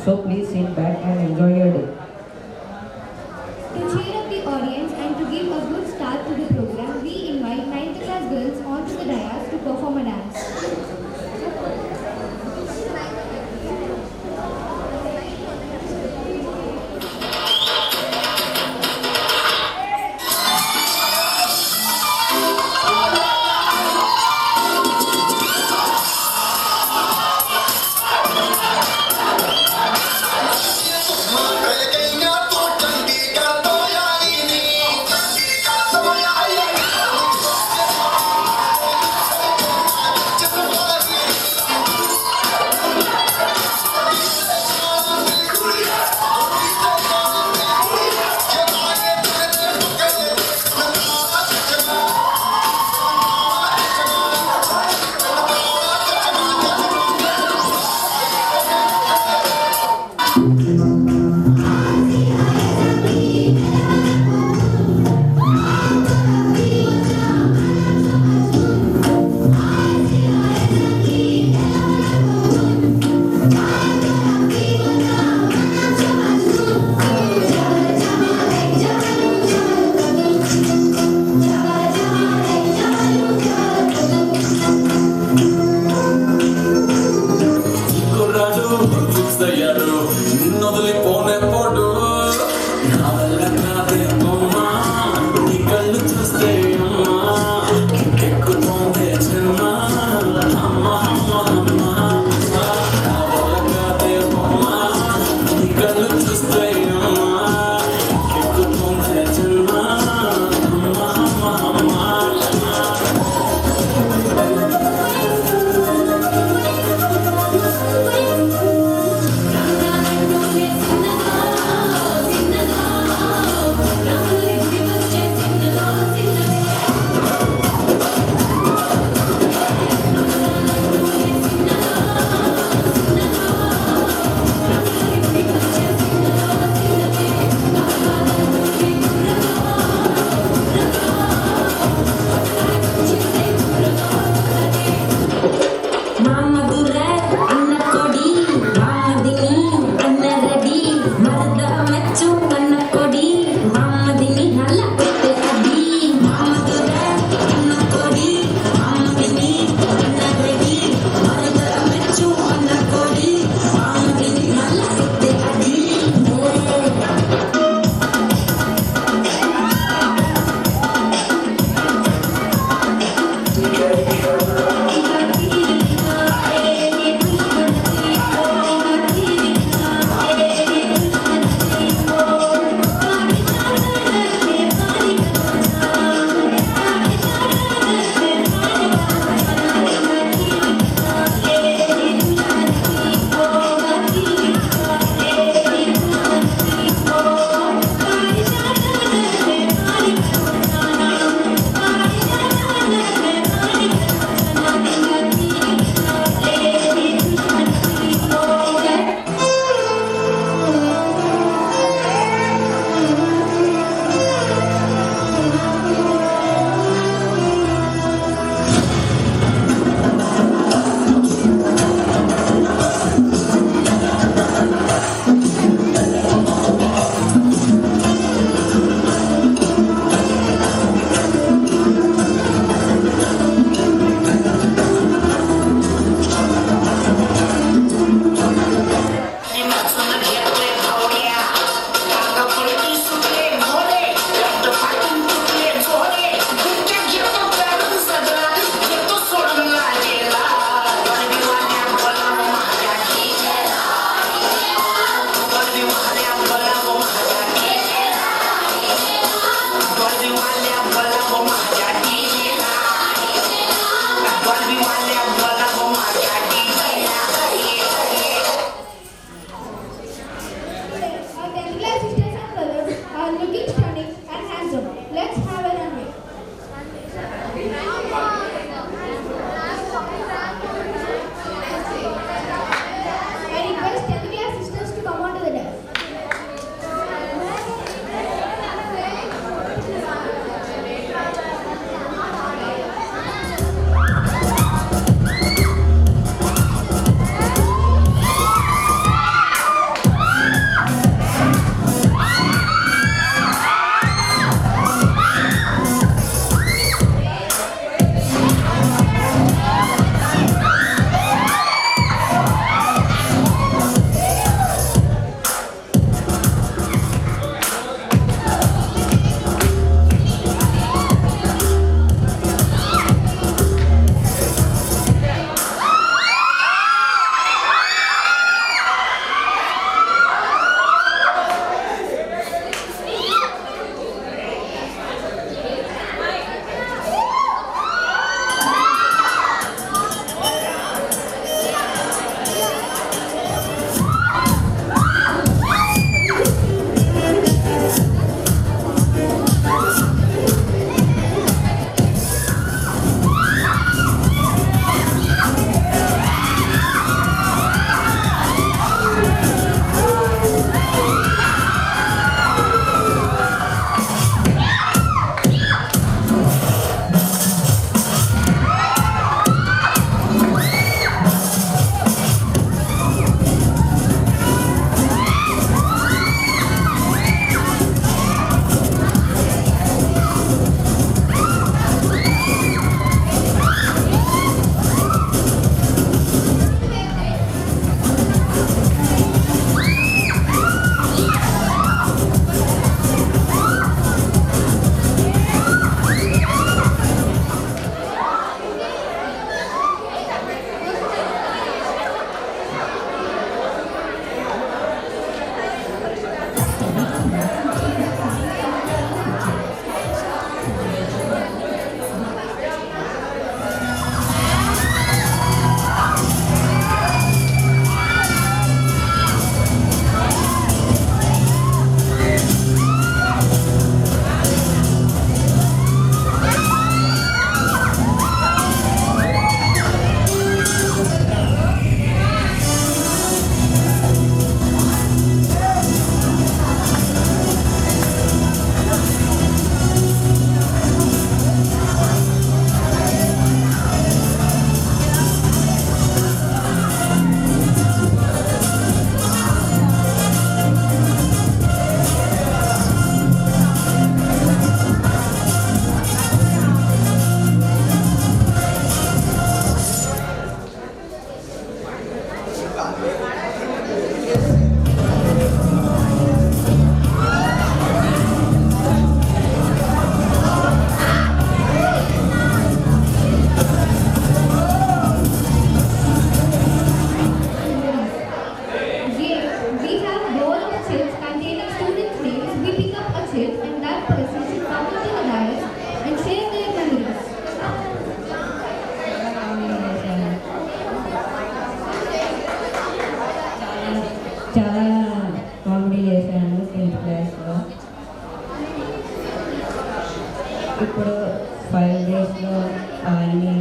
So please sit back and enjoy your day. To cheer up the audience and to give a good start to the program, we invite 9th class girls onto the dais to perform a dance. ఇప్పుడు 5 daysలో అన్ని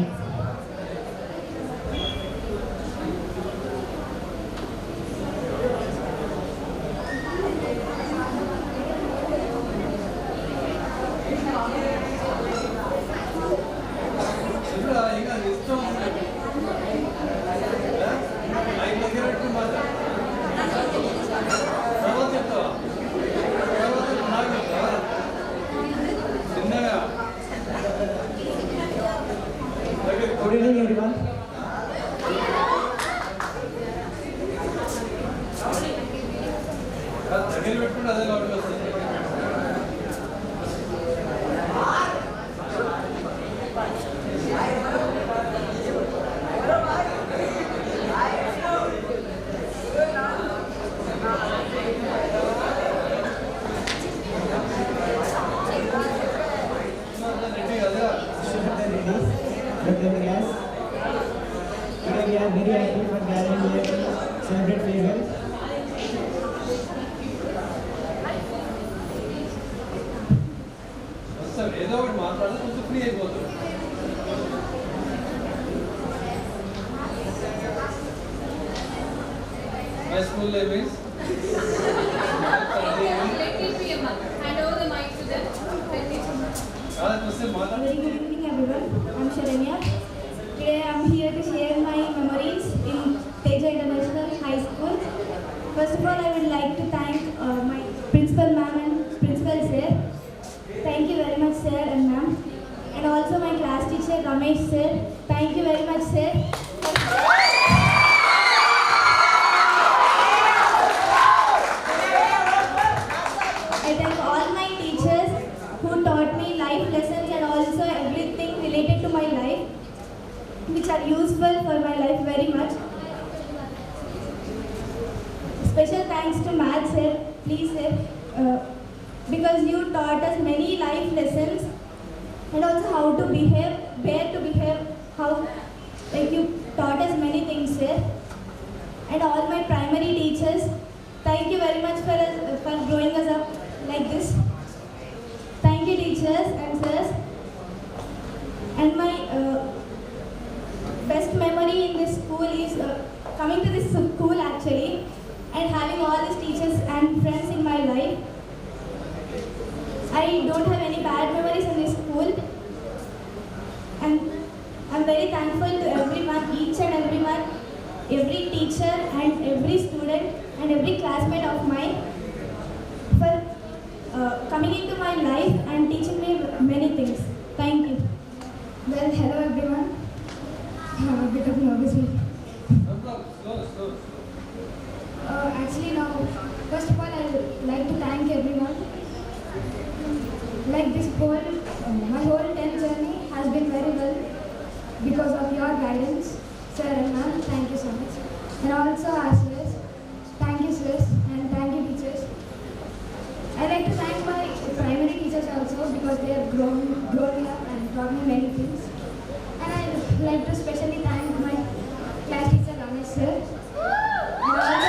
Good evening, everyone. Today we are very happy for gathering here to celebrate farewell. ఏదో ఒకటి మాట్లాడితే కొంచెం free అయిపోతుంది. My school name is Hand over the mic to them. Very good evening everyone. I'm Sharanya. Today I'm here to share my memories in Teja International High School. First of all, I would like to thank my principal ma'am and principal sir. Thank you very much sir and ma'am. And also my class teacher Ramesh sir. Thank you very much sir. I thank all my teachers who taught me life lessons and also everything related to my life, which are useful for my life very much. Special thanks to Math sir, please sir, because you taught us many life lessons and also how to behave, where to behave, how, like you taught us many things sir. And all my primary teachers, thank you very much for growing us up like this. Thank you teachers and sirs. And my best memory in this school is coming to this school actually and having all these teachers and friends in my life. I don't have any bad memories in this school, and I'm very thankful to everyone, each and everyone, every teacher and every student and every classmate of mine for coming into my life and teaching me many things. Thank you. Well, hello everyone. I'm a bit of nervous. Actually now, first of all, I would like to thank everyone. Like this whole, my whole 10th journey has been very well because of your guidance, sir and ma'am. Thank you so much. And also our sirs. Thank you sirs and thank you teachers. I like to thank my primary teachers also because they have grown me up and taught me many things. And I like to especially thank my class teacher Ramesh sir. And also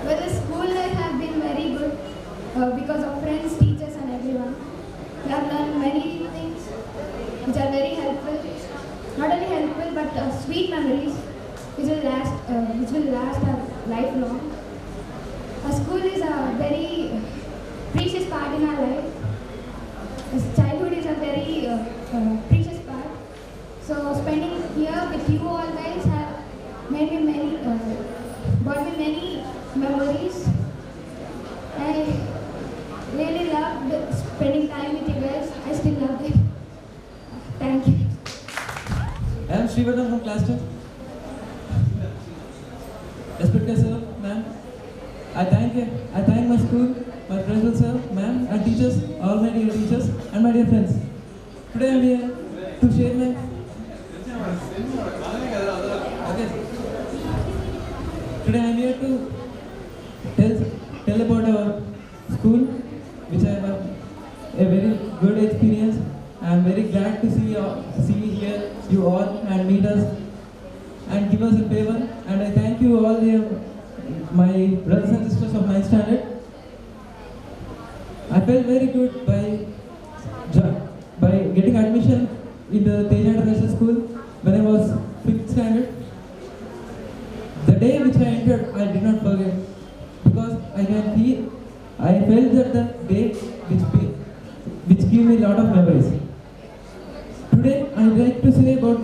well, the school life have been very good because of friends, teachers and everyone. We have learned many things which are very helpful. Not only helpful but sweet memories which will last our lifelong. A school is a very precious part in our life. Childhood is a very precious part. So spending here with you all guys have made me brought me many memories. I really loved spending time with you guys. I still love it. Thank you. I am Srivardhan from class 2. Respected sir, ma'am. I thank my school, my principal sir, ma'am, and teachers, all my dear teachers, and my dear friends. Today I am here to share my. Okay. Today I am here to tell about our school, which I have a very good experience. I am very glad to see here you all and meet us and give us a favor. And I thank you all my brothers and sisters of 9th standard. felt very good by getting admission in the Teja International School when I was 5th standard. The day which I entered, I did not forget because I felt that the day which gave me a lot of memories. Today, I would like to say about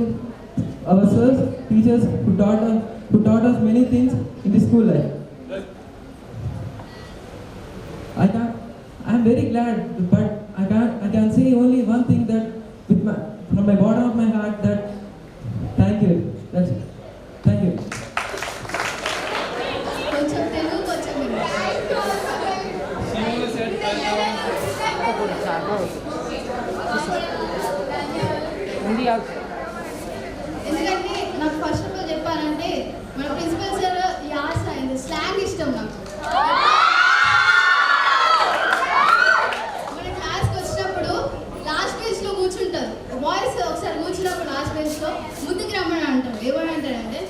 our sirs, teachers who taught us many things in the school life. I am very glad, but I can say only one thing that from my bottom of my heart that thank you. That's it. Thank you. కొంచెం తెలుగు కొంచెం Simula said ఎందుకంటే నాకు first of all చెప్పాలంటే మన principal sir యాస అయింది slang ఇష్టం నాకు. మన క్లాస్కి వచ్చినప్పుడు లాస్ట్ బెంచ్లో కూర్చుంటారు బాయ్స్. ఒకసారి కూర్చున్నప్పుడు లాస్ట్ బెంచ్లో ముందుకు రమ్మని అంటారు. ఏమని అంటారంటే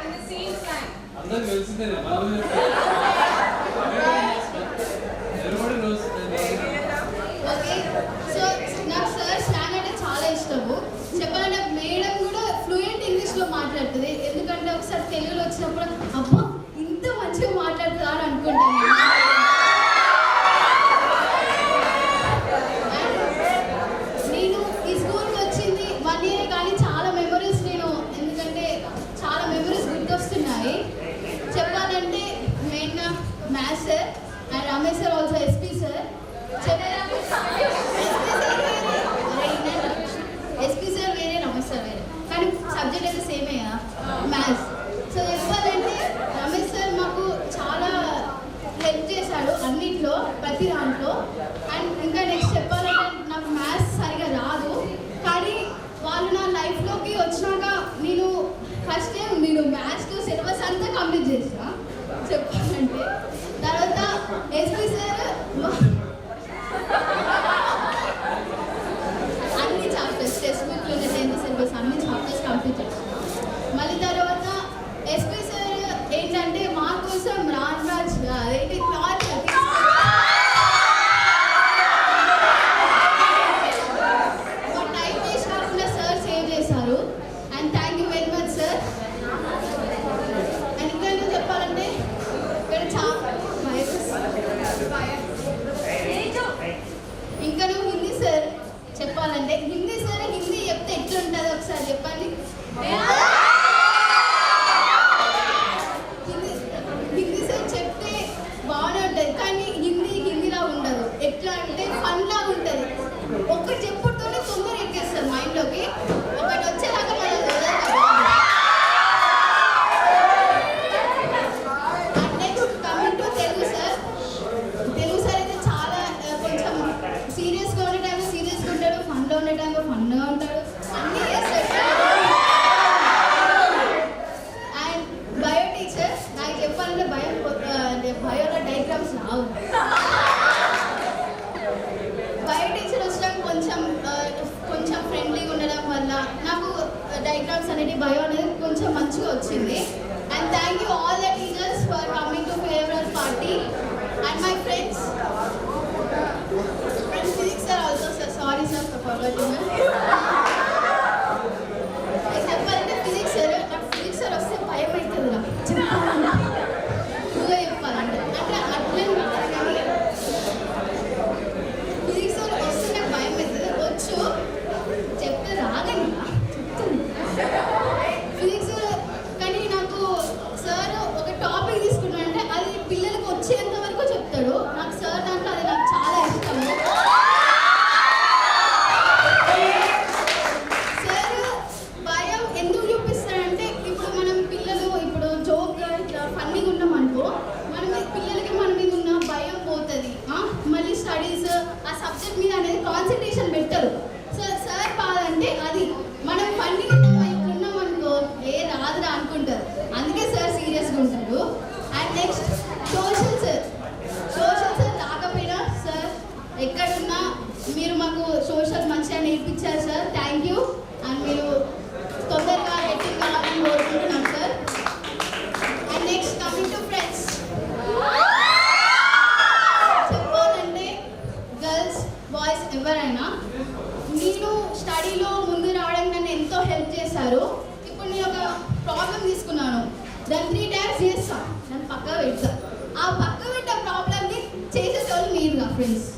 In the same time. అందరూ తెలిసిందేనే everybody knows ఓకే. సో నాకు సార్ స్లాంగ్ అంటే చాలా ఇష్టము. చెప్పాలంటే మేడం కూడా ఫ్లూయెంట్ ఇంగ్లీష్లో మాట్లాడుతుంది. ఎందుకంటే ఒకసారి తెలుగులో వచ్చినప్పుడు అబ్బా ఇంత మంచిగా మాట్లాడుతుందా అని అనుకుంటాను. నేను ఈ స్కూల్కి వచ్చింది 1 year కానీ చాలా మెమరీస్ ఎందుకంటే చాలా మెమరీస్ గుర్తొస్తున్నాయి. చెప్పాలంటే మెయిన్గా maths sir and Ramesh sir also SP sir. SP sir వేరే రమేష్ సార్ వేరే కానీ సబ్జెక్ట్ అయితే సేమే కదా మ్యాథ్స్. సో చెప్పాలంటే రమేష్ సార్ మాకు చాలా హెల్ప్ చేశాడు అన్నిట్లో ప్రతి దాంట్లో. అండ్ ఇంకా నెక్స్ట్ చెప్పాలంటే నాకు మ్యాథ్స్ సరిగా రాదు కానీ వాళ్ళు నా లైఫ్లోకి వచ్చినాక నేను ఫస్ట్ టైం నేను మ్యాథ్స్తో సిలబస్ అంతా కంప్లీట్ చేసిన చెప్పాలంటే. తర్వాత ఎస్పీ సార్ అన్ని చాప్టర్స్ టెక్స్ట్ బుక్లో 10th సిలబస్ అన్ని చాప్టర్స్ కంప్లీట్ చేసిన. మళ్ళీ తర్వాత ఎస్పీ సార్ ఏంటంటే మా కోసం రాజ్ అదేంటి క్లాత్ మా టైం వేస్ట్ కాకుండా సార్ సేవ్ చేశారు. And thank you very much sir. And ఇంకా ఏదో చెప్పాలంటే ఇక్కడ ఇంకా నువ్వు హిందీ సార్ చెప్పాలంటే హిందీ సార్ హిందీ చెప్తే ఎట్లుంటుందో ఒకసారి చెప్పండి. హిందీ సార్ చెప్తే బాగానే ఉంటుంది కానీ హిందీలా ఉండదు. ఎట్లా అంటే ఫన్లా ఉంటుంది. ఒక్కటి చెప్పుడుతోనే తొందర ఎక్కేస్తారు మైండ్లోకి. ఒకటి వచ్చేదాకా మనం next coming to Telugu sir. Telugu sir అయితే చాలా కొంచెం సీరియస్గా ఉండే టైంలో సీరియస్గా ఉంటాడు, ఫన్లో ఉండే టైంలో ఫన్గా ఉంటాడు, అన్నీ చేస్తాడు. అండ్ బయో టీచర్ నాకు చెప్పాలంటే బయోలో డయాగ్రామ్స్ రావు. బయో టీచర్ వచ్చాక కొంచెం ఫ్రెండ్లీగా ఉండడం వల్ల నాకు డయాగ్రామ్స్ అనేవి బయో అనేది కొంచెం మంచిగా వచ్చింది. And thank you all the teachers for coming to farewell party and my friends and physics sir also sir. Sorry sir for forgetting. చెప్పాలంటే ఫిజిక్స్ సార్ నాకు ఫిజిక్స్ సార్ వస్తే భయం అవుతుంది. నువ్వే చెప్పాలంటే అంటే అట్లే ఫిజిక్స్ సార్ వస్తే నాకు భయం అవుతుంది. వచ్చు చెప్తే రాదండి ఫిజిక్స్ కానీ నాకు సార్ ఒక టాపిక్ తీసుకున్నాడంటే అది పిల్లలకు వచ్చేంత వరకు చెప్తాడు. నాకు సార్ దాంట్లో అది నాకు చాలా ఇష్టము. సార్ భయం ఎందుకు చూపిస్తాడంటే ఇప్పుడు మనం పిల్లలు ఇప్పుడు జోక్గా ఇట్లా ఫన్నీగా ఉన్నాం అనుకో మనం పిల్లలకి మన మీద ఉన్న భయం పోతుంది. మళ్ళీ స్టడీస్ ఆ సబ్జెక్ట్ మీద అనేది కాన్సన్ట్రేషన్ పెట్టరు. సార్ బాధ అంటే అది మనం ఫన్నీగా ఇట్లున్నాం అనుకో రాదురా అనుకుంటారు. అందుకే సార్ సీరియస్గా ఉంటాడు. అండ్ నెక్స్ట్ సోషల్ సార్ రాకపోయినా సార్ ఎక్కడున్నా మీరు మాకు సోషల్ మంచిగా నేర్పించారు సార్. Thank you. బాయ్స్ ఎవరైనా నేను స్టడీలో ముందు రావడానికి నన్ను ఎంతో హెల్ప్ చేశారు. ఇప్పుడు నేను ఒక ప్రాబ్లం తీసుకున్నాను, దాన్ని 3 times చేస్తాను, నన్ను పక్క పెడతా. ఆ పక్క పెట్టే ప్రాబ్లమ్ని చేసేసేవాళ్ళు మీరు నా ఫ్రెండ్స్.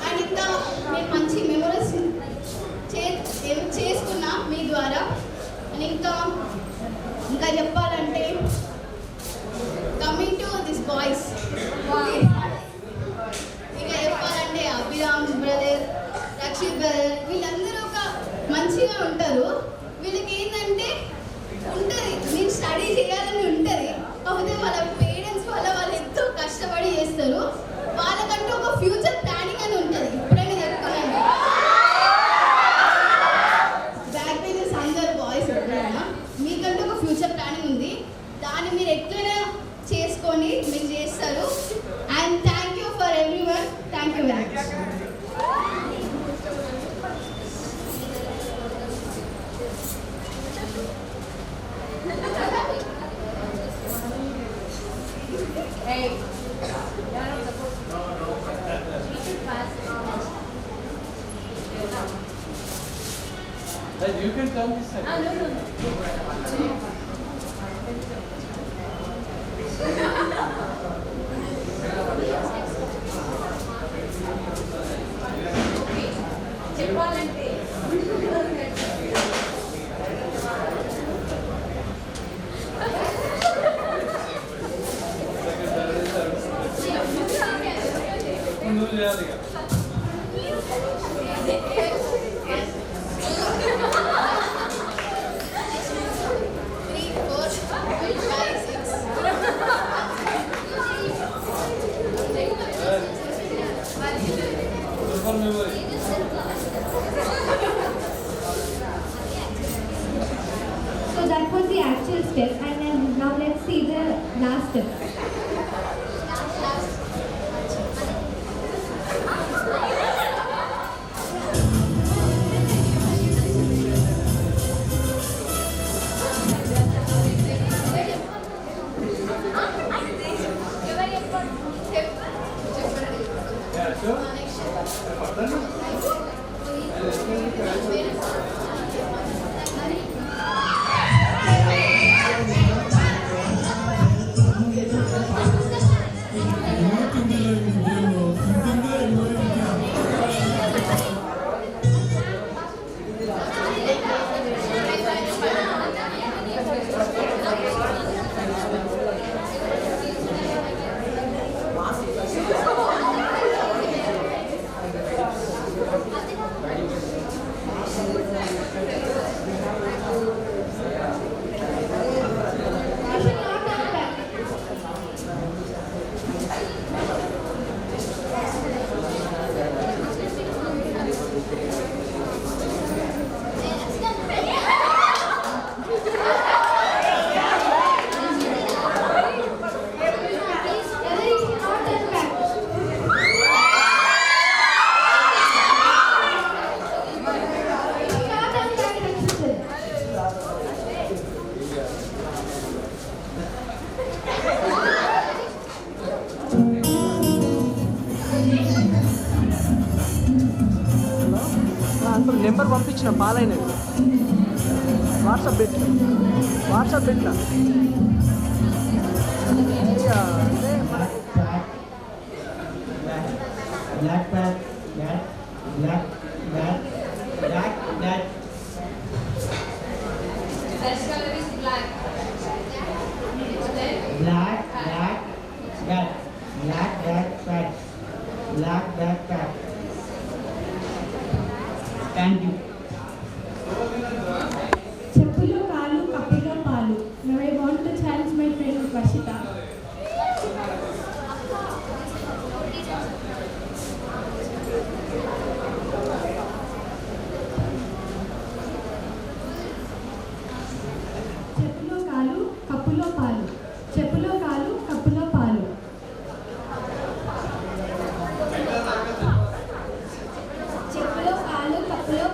అండ్ ఇంకా నేను మంచి మెమరీస్ చేసుకున్నా మీ ద్వారా. అండ్ ఇంకా చెప్పాలంటే కమింగ్ టు దిస్ బాయ్స్, ఇంకా చెప్పాలంటే అభిరామ్ బ్రదర్, రక్షిత్ బ్రదర్, వీళ్ళందరూ ఒక మంచిగా ఉంటారు. వీళ్ళకి ఏంటంటే ఉంటుంది, నేను స్టడీ చేయాలని ఉంటుంది, కాకపోతే వాళ్ళ పేరెంట్స్ వల్ల వాళ్ళు ఎంతో కష్టపడి చేస్తారు. వాళ్ళకంటూ ఒక ఫ్యూచర్ ప్లానింగ్ అని ఉంటుంది. ఎప్పుడైనా చెప్తున్నాను బ్యాక్ బెంచర్స్ అందరు బాయ్స్ ఎప్పుడైనా మీకంటూ ఒక ఫ్యూచర్ ప్లానింగ్ ఉంది, దాన్ని మీరు ఎట్లైనా చేసుకొని మీరు చేస్తారు. And thank you for everyone. Thank you very much. Hey. You can come this side. No. చెప్పాలంటే నువ్వు చేయాలి ఇక. Super memory. So that was the actual step, and then now let's see the last step. Yeah, sure. Pardon? Number పంపించిన పాలైనది WhatsApp పెట్టిన అంటే మనకు black cat, black cat. best color is black. Black cat, black cat. Thank you. చెప్పులో కాలు కప్పిలో పాలు. Now I want to challenge my friend Vashita. చెప్పులో కాలు కప్పులో పాలు. చెప్పులో కాలు కప్పులో పాలు. చెప్పులో కాలు కప్పులో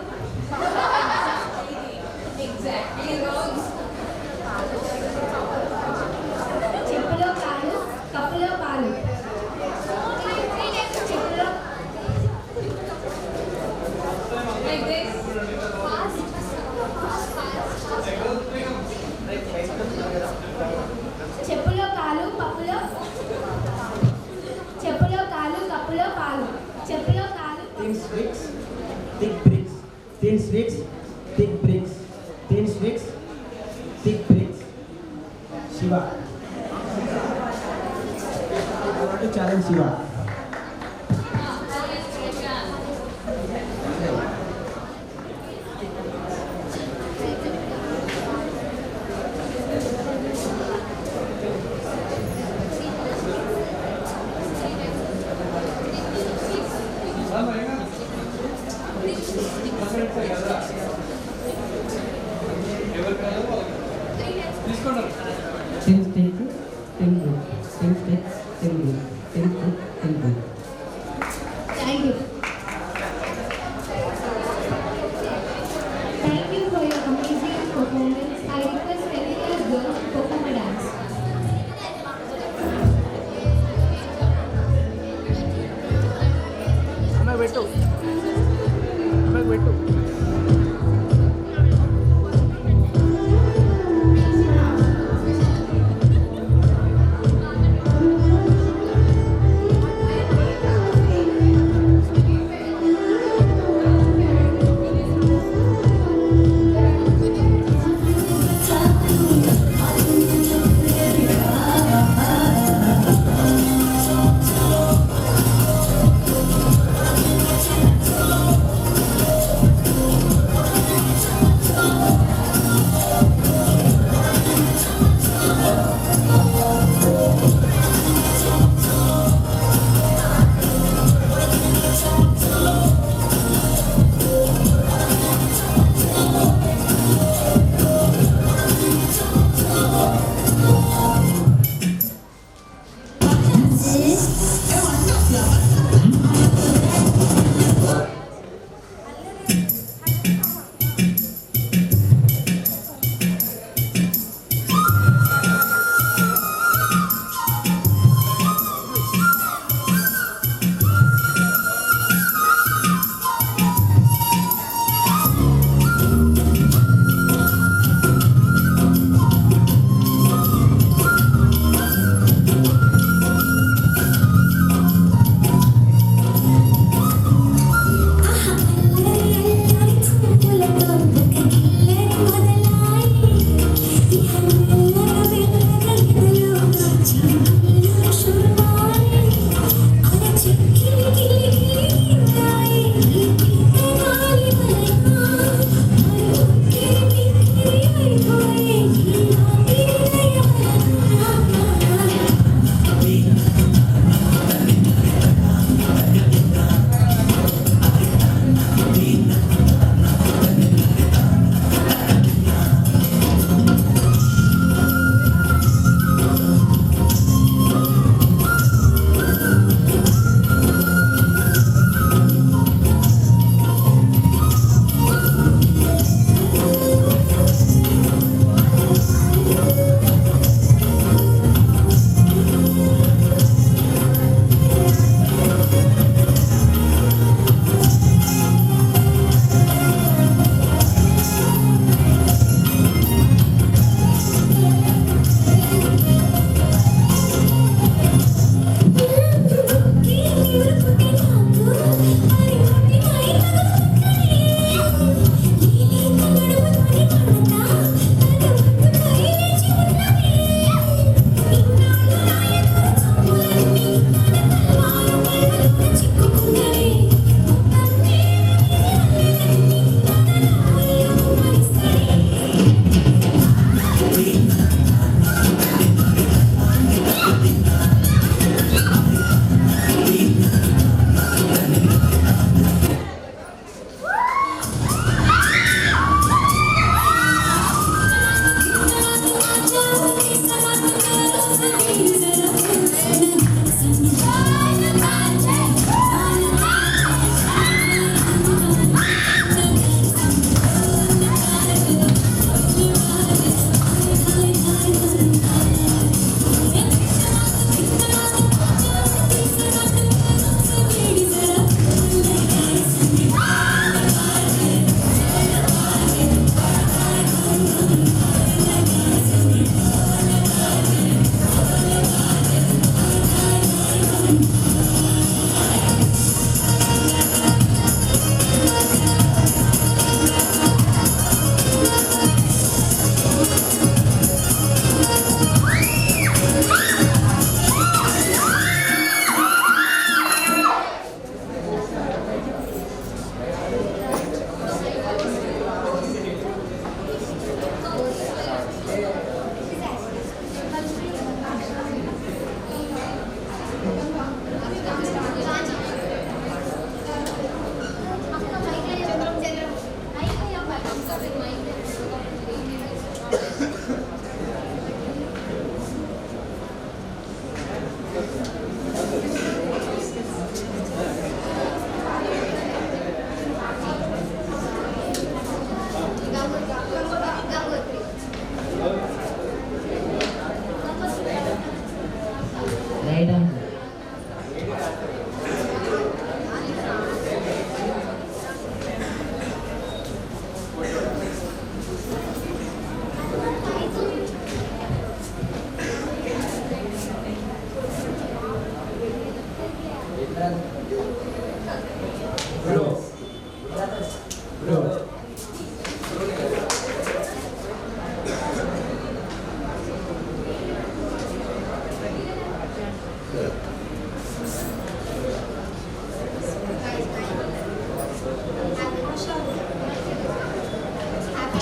Thin sticks, thick bricks. Thin sticks, thick bricks. Thin sticks, thick bricks. Shiva. I want to challenge Shiva. తీసుకున్నారు Thin stick, thin brick. Thin stick, thin brick. Thin stick, thin brick. Thank you. Thank you for your amazing performance. I request Renita's girls to perform a dance. అమ్మాయి పెట్టు అమ్మాయికి పెట్టు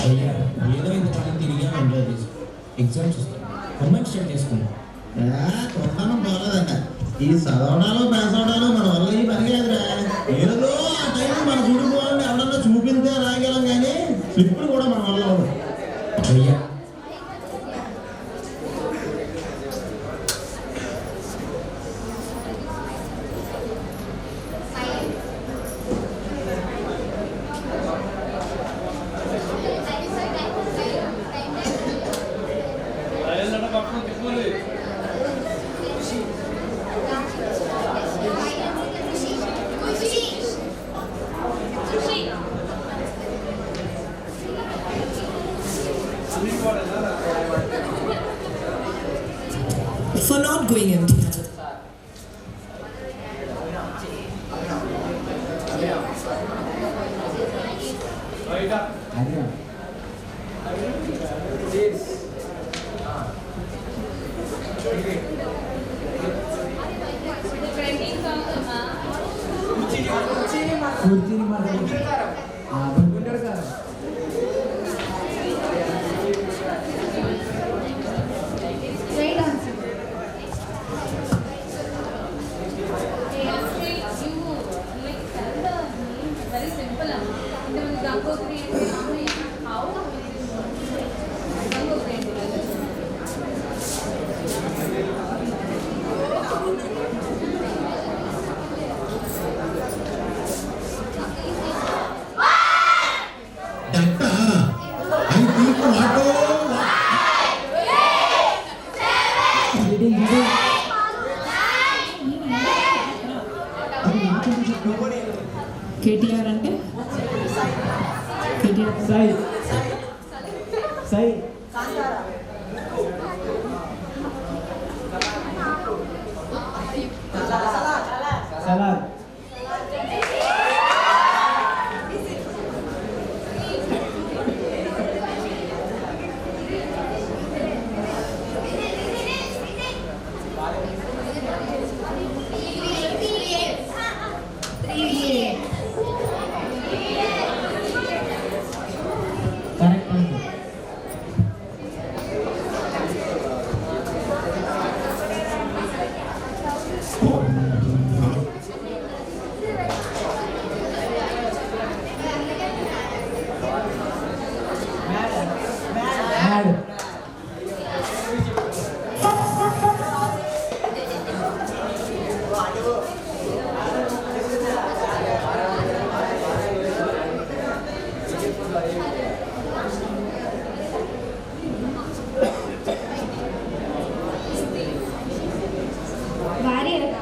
అయ్యా ఏదో ఇంత కాలం తిరిగా ఉండలేదు ఎగ్జామ్స్ వస్తాయి హోంవర్క్ స్టార్ట్ చేసుకున్నాం కొన్నాను బాగలేదంట ఈ చదవడాలు పేసవడాలు మన వల్ల ఈ పని కాదురా ఏదో ఆ టైంలో మన చూడుకోవాలని ఎవరన్నా చూపిస్తే రాగలం కానీ ఇప్పుడు కూడా మన వల్ల అవ్వదు. అయ్యా రాయలన్న పక్కన తిప్పుకోండి. అన్ని వాడేనా? For not going empty-handed. రైటా. ట్రెండింగ్ సాంగ్ అమ్మా. కుర్చీని మనం గుంటూరు కారం Right answer. Hey, actually, you like tell the name very simple అమ్మా. అంటే మనకి గంగోత్రి అంటే how గంగోత్రి అంటే దట్ట ఐ థింక్ వాటో KTR అంటే KTR Sai Sai Salaar correct answer mad Warrior.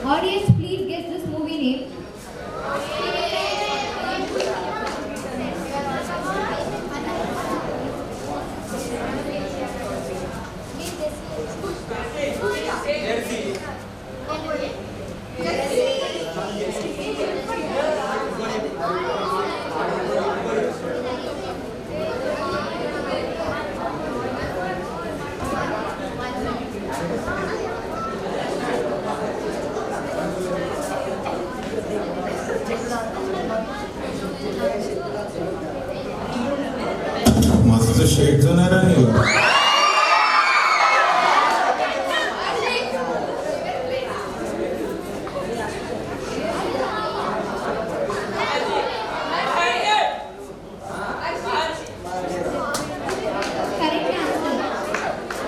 Audience, please guess this movie name. मस्त शेड्स होणार आहे Correct answer.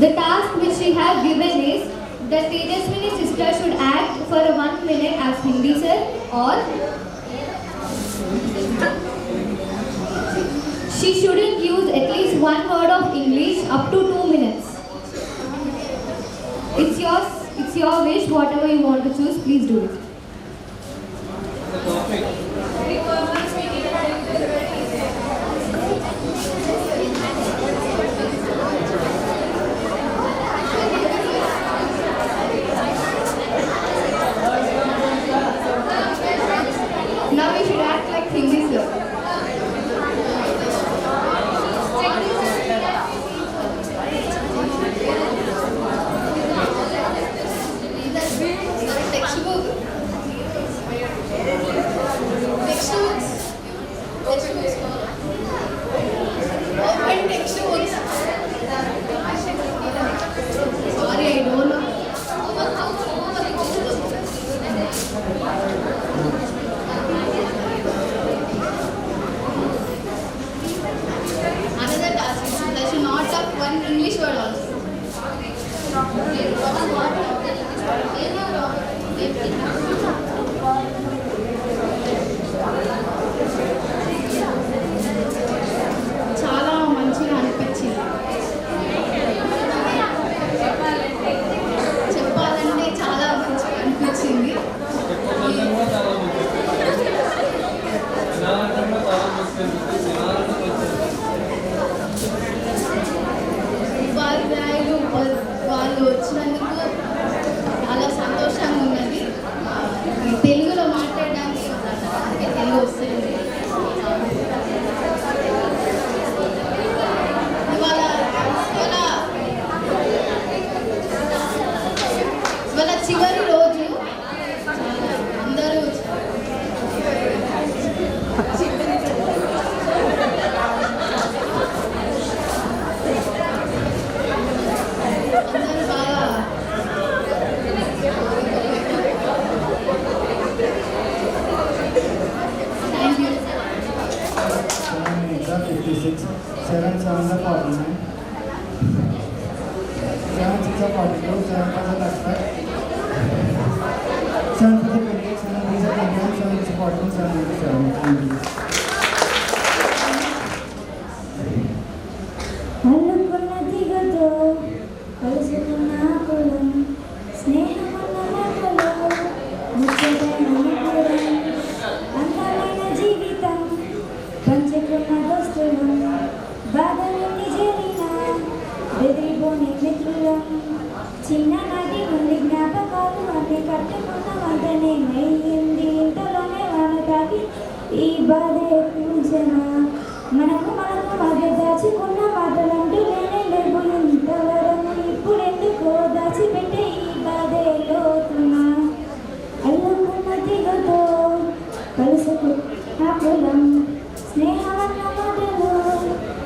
The task which we have given is the Tejaswini sister should act for 1 minute as Hindi sir, or she shouldn't use at least one word of English up to 2 minutes. please do it. Now we should act like Hindi sir. Textbook. Open textbooks. Sorry, I don't know. Another task is they should not talk one English word also. చాలా మంచిగా అనిపించింది. చెప్పాలంటే చాలా మంచిగా అనిపించింది. ఉపాధ్యాయులు వాళ్ళు వచ్చినందుకు చాలా సంతోషంగా ఉన్నది. తెలుగులో మాట్లాడడానికి తెలుగు వస్తుంది. ఇవాళ చివరి రోజు అందరూ బాగా thank you. 56, 7 7s are 49, 7 6 are 42, 7 5 are 35, 7 5 are 28, 7 3 are 29, 7 6 are 41, 7 8 are 7. Thank you. అల్లుకున్న దిగతో కలుసుకున్న కులం స్నేహమున్న మాటలో ముచ్చటైన ముగ్గురం అందమైన జీవితం పంచుకున్న దోస్తులం బాధలన్నీ జరిగిన బెదిరిపోని మిత్రులం చిన్ననాటి నుండి జ్ఞాపకాలు అన్ని కట్టుకున్న వంటనే అయ్యింది ఇంతలోనే వాన తాగి ఈ బాధే పూజన మనకు మధ్య దాచుకున్న మాటలంటూ లేనే లేవు ఇంతవరకు ఇప్పుడెందుకో దాచిపెట్టే ఈ బాధే లోతున అల్లుకున్న దిగతో కలుసుకున్న కులం స్నేహమన్న మాటలు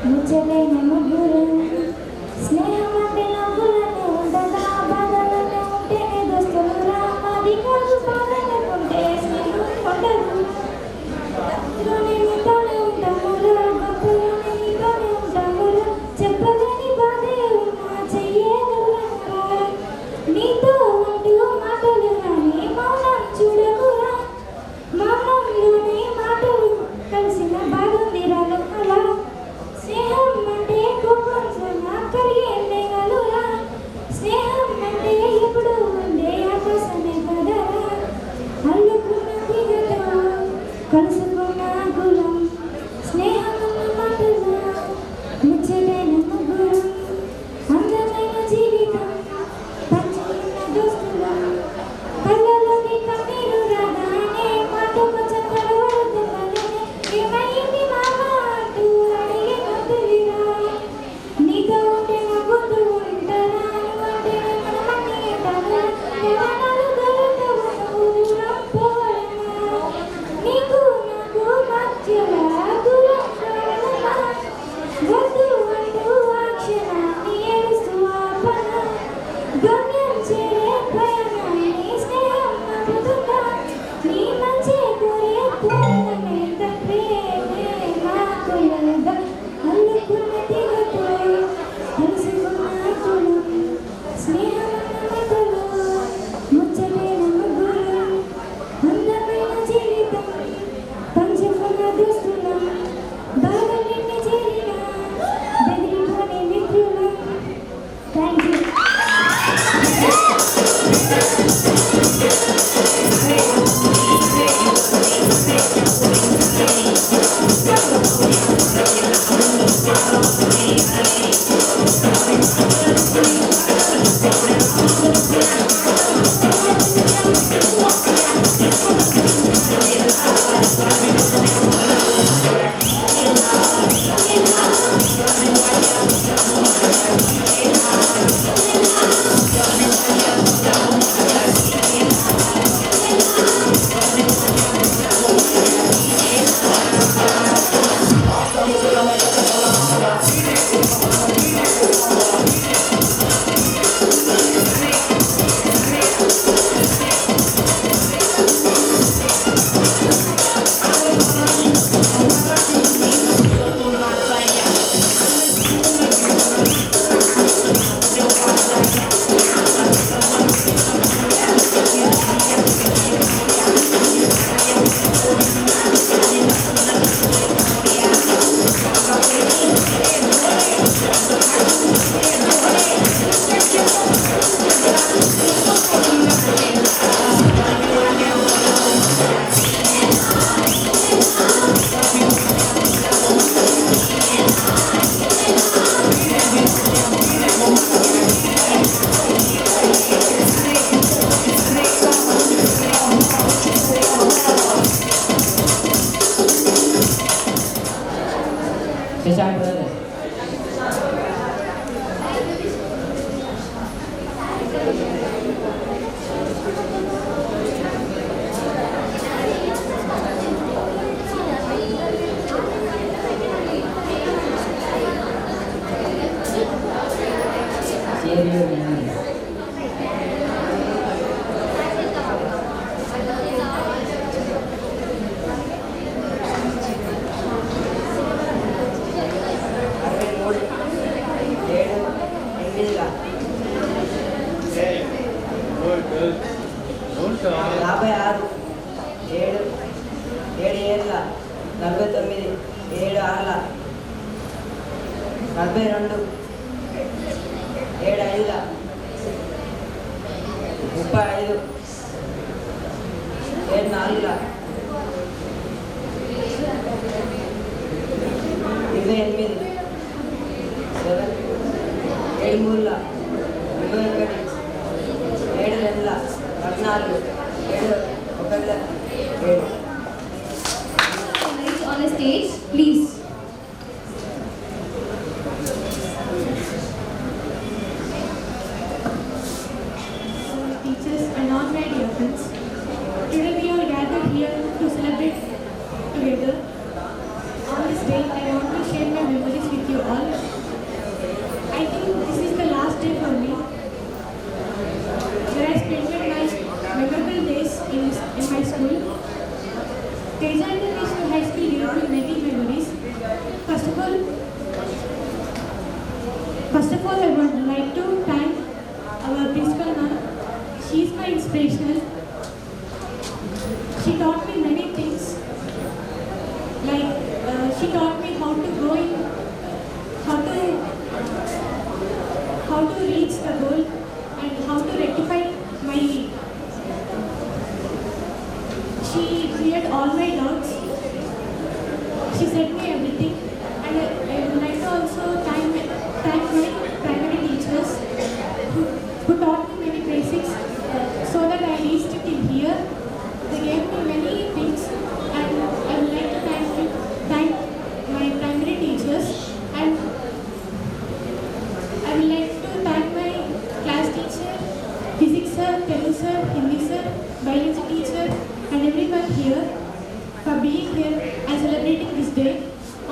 ముచ్చటైన ముగ్గురం స్నేహం అంటే నవ్వులనే ఉండగా బాధలనే ఉంటేనే దోస్తులు రామాది కాదు బాధలకుంటే స్నేహం ఉండదు. అందులోనే మీతోనే ఉంటామురా గొప్పలోనే నీతోనే ఉంటామురా చెప్పలేని బాధే ఉన్నా చెయ్యగలరా నీతో ఉంటూ మాటలు రాని మౌనం చూడకురా మౌనంలోనే మాటలు కలిసిన బాగుందిరా అలా స్నేహం అంటే కోపం సన్నా కరిగే మేఘాలురా స్నేహం అంటే ఎప్పుడు ఉండే ఆకాశమే కదరా అల్లుకున్న దిగతో కలుసుకున్న కులం స్నేహమున్న మాటలు ముచ్చటైన ముగ్గురం అందమైన జీవితం పంచుకున్న దోస్తులం కళ్ళలోని కన్నీరు రాగానే మాట కొంచెం తడబడుతుందనే ఏమైంది మామా అంటూ అడిగే నొద్దులిరా నీతో ఉంటే నవ్వుతూ ఉంటారా నువ్వంటే మనమన్నీ అంటారా జనాలు గలుతూ దూరం పోవడమా నీకు నాకు మధ్యలో దూరం రావడమా వద్దు అంటూ ఆ క్షణాన్ని ఏడుస్తూ ఆపన గమ్యం చేరే ప్రయాణాన్ని స్నేహం నమ్ముతుందా నీ మంచి కోరే పూర్ణమే ప్రేమే నాకు లేదా అల్లుకున్న దిగతో కలుసుకున్న కులం స్నేహమన్న మాటలు ముచ్చటైన ముగ్గురం అందమైన జీవితం పంచుకున్న దోస్తులం బాధలన్నీ చేరిన బెదిరిపోని మిత్రులం. Thank you. Shashank brother. Share your memories. యాభై ఆరు ఏడు ఏడు ఏళ్ళ 49 ఏడు ఆర్ల 42 ఏడు ఐదుల 35 ఏడు నాలుగుల 28 ఏడు మూడుల 21 ఏడు రెండుల 14 ఏడు ఒకళ్ళ 7 On the stage, please. Teachers and all my dear friends, today we are gathered here to celebrate together. On this day, I want to share my memories with you all. I think this is the last day for me, where I spent my memorable days in my school. Teja International High School gave me many memories. First of all, I would like to thank our principal ma'am. She is my inspirational. She taught me many things. Like she taught me how to go in, how to reach the goal, and how to rectify my. She cleared all my doubts. She said me everything, and I would like to also thank my primary teachers who taught me many basics so that I reached it in here. They gave me many things, and I would like to thank my primary teachers, and I would like to thank my class teacher, physics sir, Telugu sir, Hindi sir, biology teacher, and everyone here for being here and celebrating this day.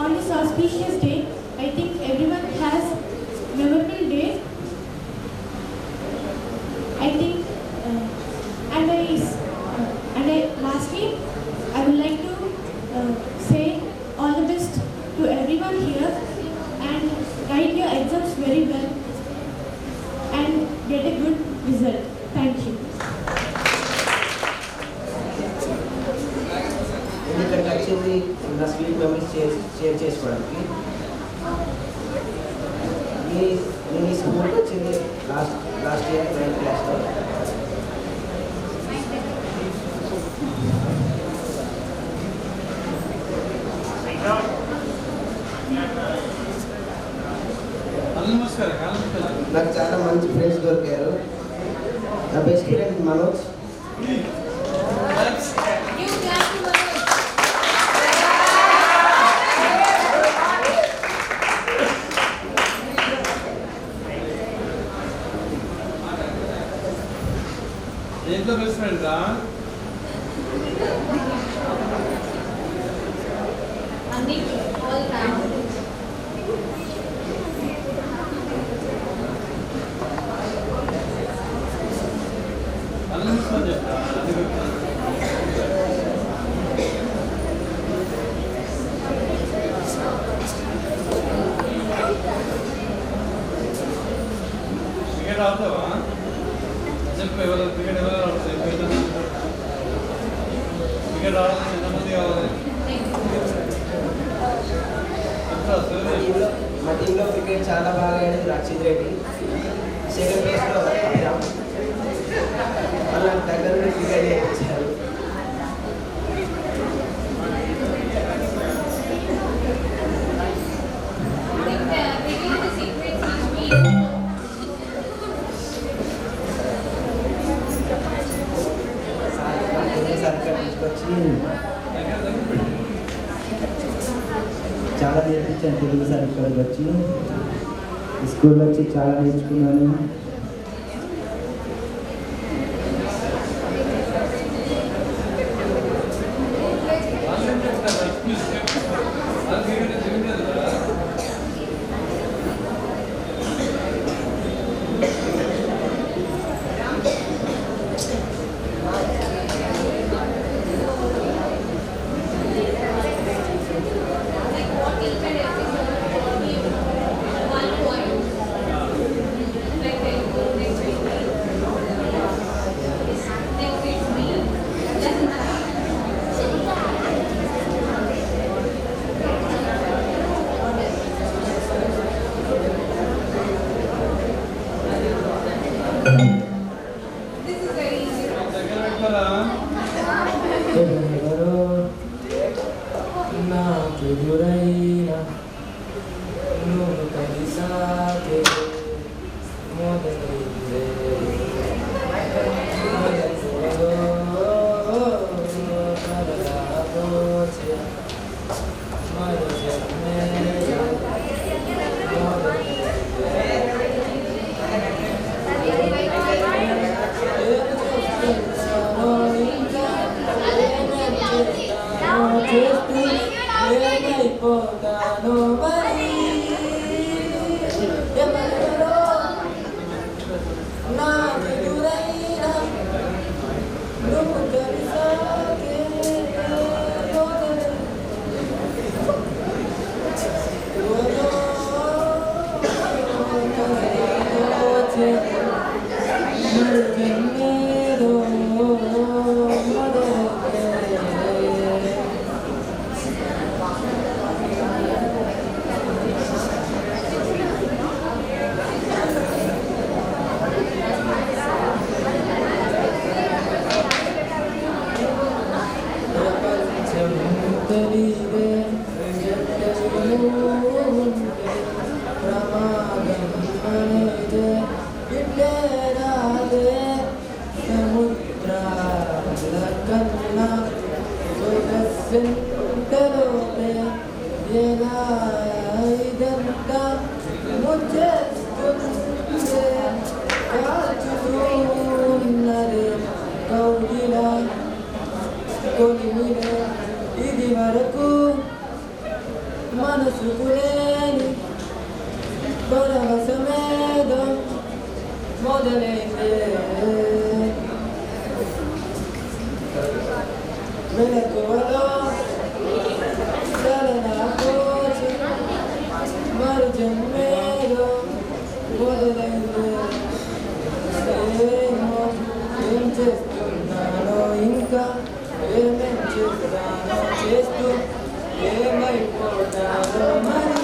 On this auspicious day, I think everyone has memorable day. I think, lastly, I would like to say all the best to everyone here and write your exams very well and get a good result. Thank you. ఇక్కడికి వచ్చింది నా sweet memories share చేసుకోవడానికి. నేను ఈ స్కూల్కి వచ్చింది last year 9th క్లాస్లో. నాకు చాలా మంచి ఫ్రెండ్స్ దొరికారు. నా బెస్ట్ ఫ్రెండ్ మనోజ్. ఏంటో బెస్ట్ ఫ్రెండ్ రా? అన్ని ఆల్ క్రికెట్ ఆడతావా చెప్పు ఎవరు క్రికెట్ ఎవరు ఆడతారు క్రికెట్ ఆడాలి ఎంతమంది కావాలి మా టీంలో క్రికెట్ చాలా బాగా ఆడేది రక్షిత్ రెడ్డి, సెకండ్ ప్లేస్లో అభిరామ్. వాళ్ళ దగ్గర నుండి క్రికెట్ చేయించారు. వచ్చి చాలా నేర్పించాను తెలుగు సార్ ఇక్కడికి వచ్చి స్కూల్లో వచ్చి చాలా నేర్చుకున్నాను. ఇది వరకు మనసుకు లేని పరవశమేదో మొదలైతే వెనకువలో చలనా కోచి మరు జన్మేదో మొదలైతే ఏం చేస్తున్నానో ఇంకా ఏమేం చేస్తానో చేస్తూ ఏమైపోతానో మరి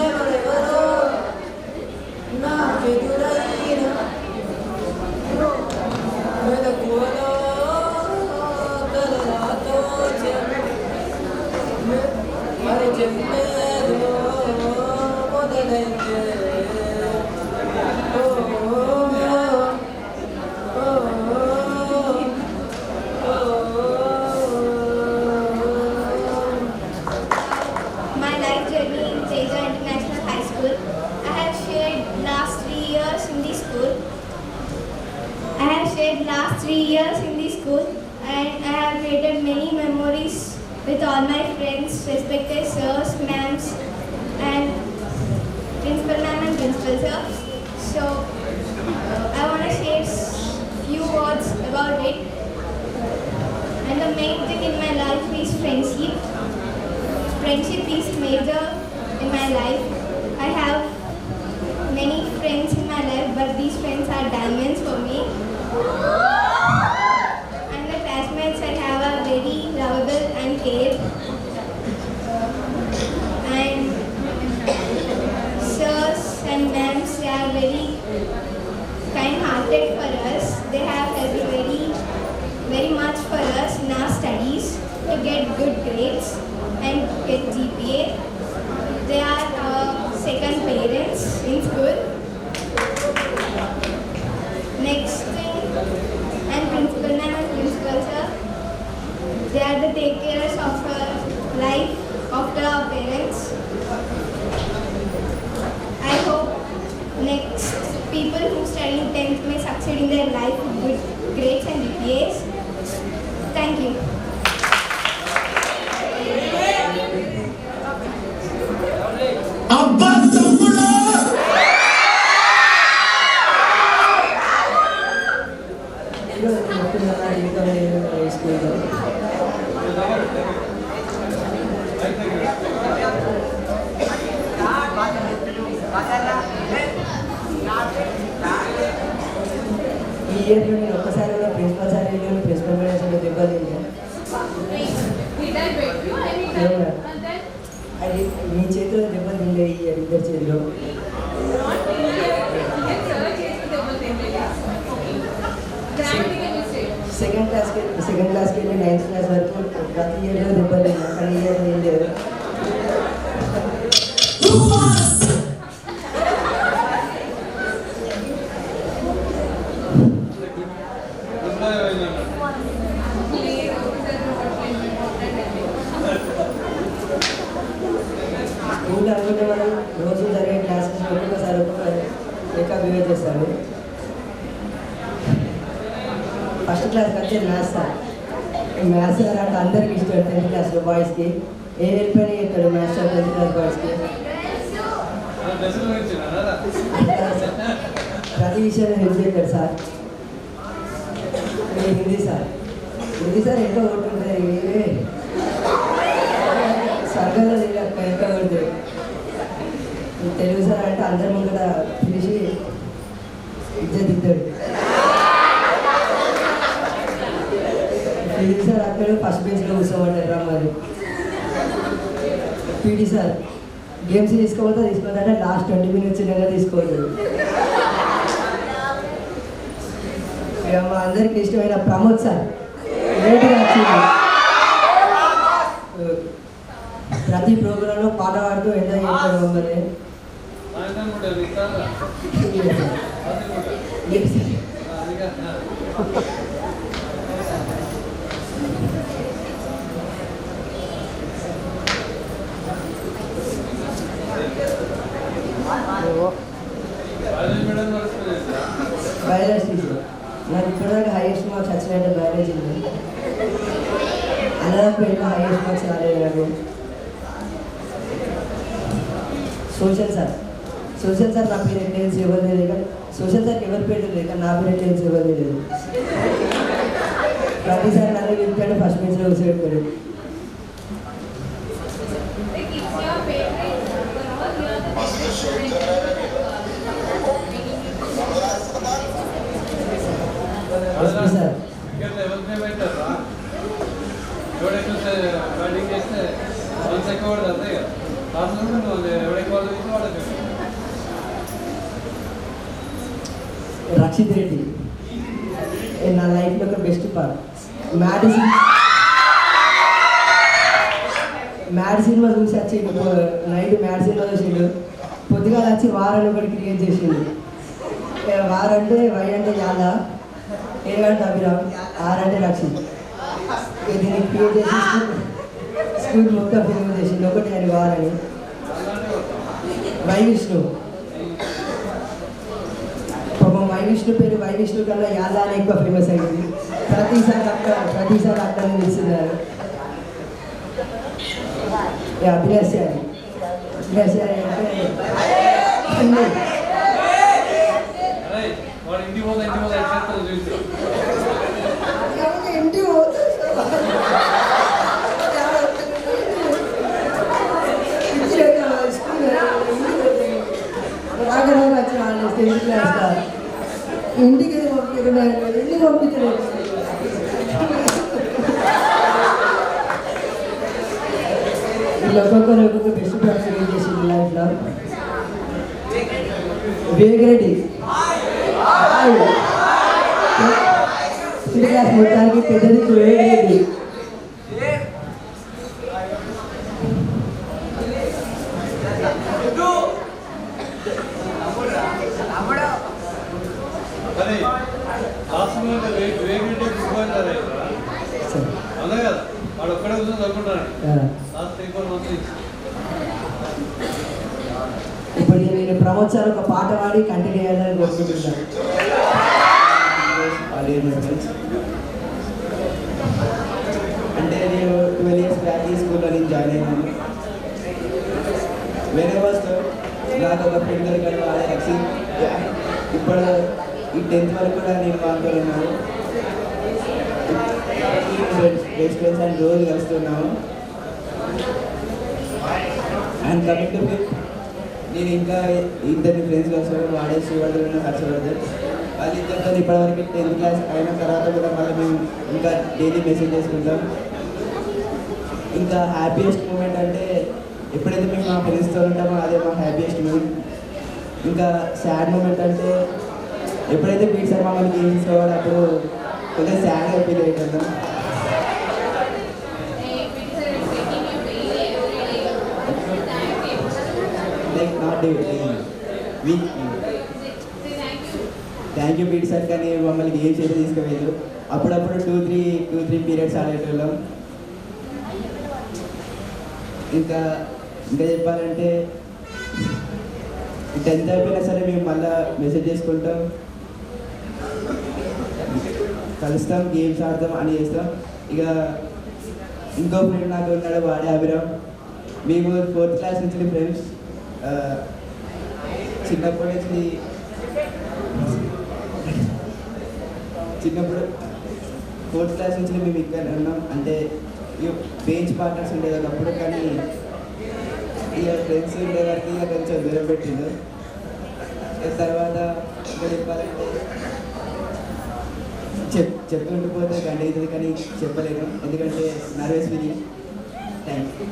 ఎవరెవరో నాకెదురైన మెదకువలో తలనాతో మరి జన్మేదో మొదలైతే My life journey in Teja International High School. I have shared last 3 years in the school. And I have created many memories with all my friends, respected sirs, ma'ams, and principal ma'am and principal sir. So I want to share few words about it. And the main thing in my life is friendship. Friendship is major in my life. I have many friends in my life, but people who study in 10th may succeed in their life with good grades and GPAs. Thank you. ఈ ఇయర్లో నేను ఒక్కసారి కూడా principal sir principal manager దెబ్బలు అది మీ చేతిలో దెబ్బలు తిండే ఈ ఇయర్ ఇద్దరు చేతిలో సెకండ్ క్లాస్కి వెళ్ళి 9th క్లాస్ వరకు ప్రతి ఇయర్లో దెబ్బలు తిన్నా కానీ ఇయర్ ఏం లేదు స్కూల్ అనుకుంటే మనం రోజు జరిగే క్లాసెస్ ఒక్కొక్కసారి ఒక్కొక్క లెక్క బిహేవ్ చేస్తాడు ఫస్ట్ క్లాస్కి వచ్చే మ్యాథ్స్ సార్ అంటే అందరికి ఇష్టం 10th క్లాస్లో బాయ్స్కి ఏ హెల్ప్ అని చెప్తాడు మ్యాథ్స్ సార్ 10th క్లాస్ బాయ్స్కి ప్రతి విషయాన్ని హెల్ప్ చేస్తాడు సార్ హిందీ సార్ ఎంత కొట్టుంటుంది స్వర్గంలో ఎంత కొడుతుంది తెలుగు సార్ అంటే అందరి ముందు పిలిచి ఇద్దరు ఫిజిక్స్ సార్ అక్కడ ఫస్ట్ బెంచ్లో కూర్చోమంటారు రమ్మని పీటీ సార్ గేమ్స్ తీసుకోవద్దంటే లాస్ట్ 20 minutes తీసుకోవద్దు ఇక మా అందరికి ఇష్టమైన ప్రమోద్ సార్ లేట్గా వచ్చింది ప్రతి ప్రోగ్రాంలో పాట పాడుతూ ఎంజాయ్ చేస్తారు మమ్మల్ని బయాలజీ నాకు ఇప్పటిదాకా హైయెస్ట్ మార్క్స్ వచ్చినాయంటే బయాలజీ అన్నదాపేటలో హైయెస్ట్ మార్క్స్ రాలేదు నాకు సోషల్ సార్ నా పేరు ఎట్లయిన్స్ ఎవరు లేదు కానీ సోషల్ సార్కి ఎవరి పేరు లేదు కానీ నా పేరు ఎట్లయిన్స్ ఎవరు లేదు ప్రతిసారి నన్ను పిలిచాడు ఫస్ట్ బెంచ్లో కూర్చోబెట్టాడు సార్ రక్షిత్ రెడ్డి నా లైఫ్లో ఒక బెస్ట్ పార్ట్ మ్యాడ్ సినిమా చూసి వచ్చిండు నైట్ మ్యాడ్ సినిమా చూసిండు పొద్దుగా వచ్చి వారాన్ని ఒకటి క్రియేట్ చేసిండు వారంటే వై అంటే యాద ఏ అంటే అభిరామ్ ఆర్ అంటే రక్షిత్ దీన్ని క్రియేట్ చేసి స్కూల్ మొత్తం ఫిల్మ్ చేసిండు ఒకటి అని వారని వై విష్ణు పాపం వై విష్ణు పేరు వై విష్ణు కన్నా యాద అని ఎక్కువ ఫేమస్ అయింది ప్రతిసారి అక్కడనే పిలుస్తున్నారు అభిలాషారి అంటే ఇంటికి పంపించలేదు ఒక్కొక్క బెస్ట్ ఫ్రెండ్స్ ఏం చేసింది లైఫ్లో వివేక్ రెడ్డి క్లాస్ మొత్తానికి పెద్దది వివేక్ రెడ్డి ఇప్పుడు నేను ప్రమోద్ సార్ ఒక పాట పాడి కంటిన్యూ చేయాలని కోరుకుంటున్నాను. అంటే నేను 12 years బ్యాక్ ఈ స్కూల్లో నేను జాయిన్ అయ్యాను. వేరే వస్తూ నాకు ఒక ఫ్రెండ్ దొరికాడు, వాడే రక్షి. ఇప్పుడు ఈ 10th వరకు కూడా నేను వాళ్ళతో ఉన్నాను. బెస్ట్ ఫ్రెండ్స్ అని రోజు కలుస్తున్నాము. అండ్ కమింగ్ టు ఫిఫ్త్, నేను ఇంకా ఇద్దరిని ఫ్రెండ్స్ కలిసాను, వాడే శ్రీవర్ధన్, హర్షవర్ధన్. వాళ్ళిద్దరితో ఇప్పటివరకు 10th క్లాస్ అయిన తర్వాత కూడా మళ్ళీ మేము ఇంకా డైలీ మెసేజ్ చేసుకుంటాం. ఇంకా హ్యాపీయెస్ట్ మూమెంట్ అంటే ఎప్పుడైతే మేము మా ఫ్రెండ్స్తో ఉంటామో అదే మా హ్యాపీయెస్ట్ మూమెంట్. ఇంకా సాడ్ మూమెంట్ అంటే ఎప్పుడైతే పీటీ సార్ మమ్మల్ని గేమ్స్ ఇచ్చేవాడు అప్పుడు కొంచెం సాడ్గా ఫీల్ అవుతున్నాం. Like not week. Thank you PT sir, కానీ మమ్మల్ని గేమ్స్ అయితే తీసుకువెళ్ళు. అప్పుడప్పుడు 2-3 పీరియడ్స్ ఆడేటోళ్ళం. ఇంకా చెప్పాలంటే 10th అయిపోయినా సరే మేము మళ్ళీ మెసేజ్ చేసుకుంటాం, కలుస్తాం, గేమ్స్ ఆడతాం అని చేస్తాం. ఇక ఇంకో ఫ్రెండ్ నాకు ఉన్నాడు, వాడే అభిరామ్. మేము 4th క్లాస్ నుంచి ఫ్రెండ్స్. చిన్నప్పుడు 4th క్లాస్ నుంచి మేము ఇక్కడ ఉన్నాం. అంటే బెంచ్ పార్ట్నర్స్ ఉండేది ఒకప్పుడు, కానీ ఇక ఫ్రెండ్స్ ఉండేవారికి ఇక కొంచెం దూరం పెట్టిండు. తర్వాత ఇంకా చెప్పాలంటే చెప్పుకుంటూ గంట అవుతుంది, కానీ చెప్పలేను ఎందుకంటే నర్వస్ ఫీలింగ్. Thank you.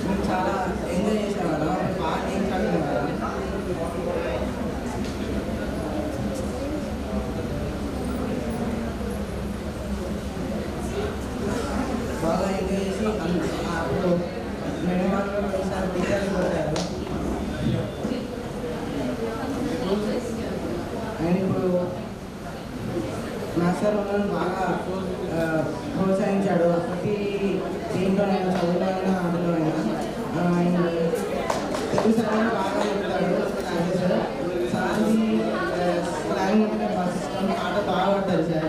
మేము చాలా ఎంజాయ్ చేసేవాళ్ళం, బాగా గేమ్స్ ఆడుకునేవాళ్ళం. బాగా ఎంజాయ్ చేసి అప్పుడు మేడం వాళ్ళు ఒకసారి టీచర్లు కొట్టారు. అండ్ ఇప్పుడు మాస్టర్ వాళ్ళని బాగా ప్రోత్సహించాడు. ప్రతి దేంట్లోనైనా, చదువులోనైనా, ఆటలోనైనా. అండ్ తెలుగు సార్ బాగా చెప్తాడు క్లాసెస్. సార్ది స్లాంగ్ ఉంటే బస్ ఆట బాగా పడతారు సార్.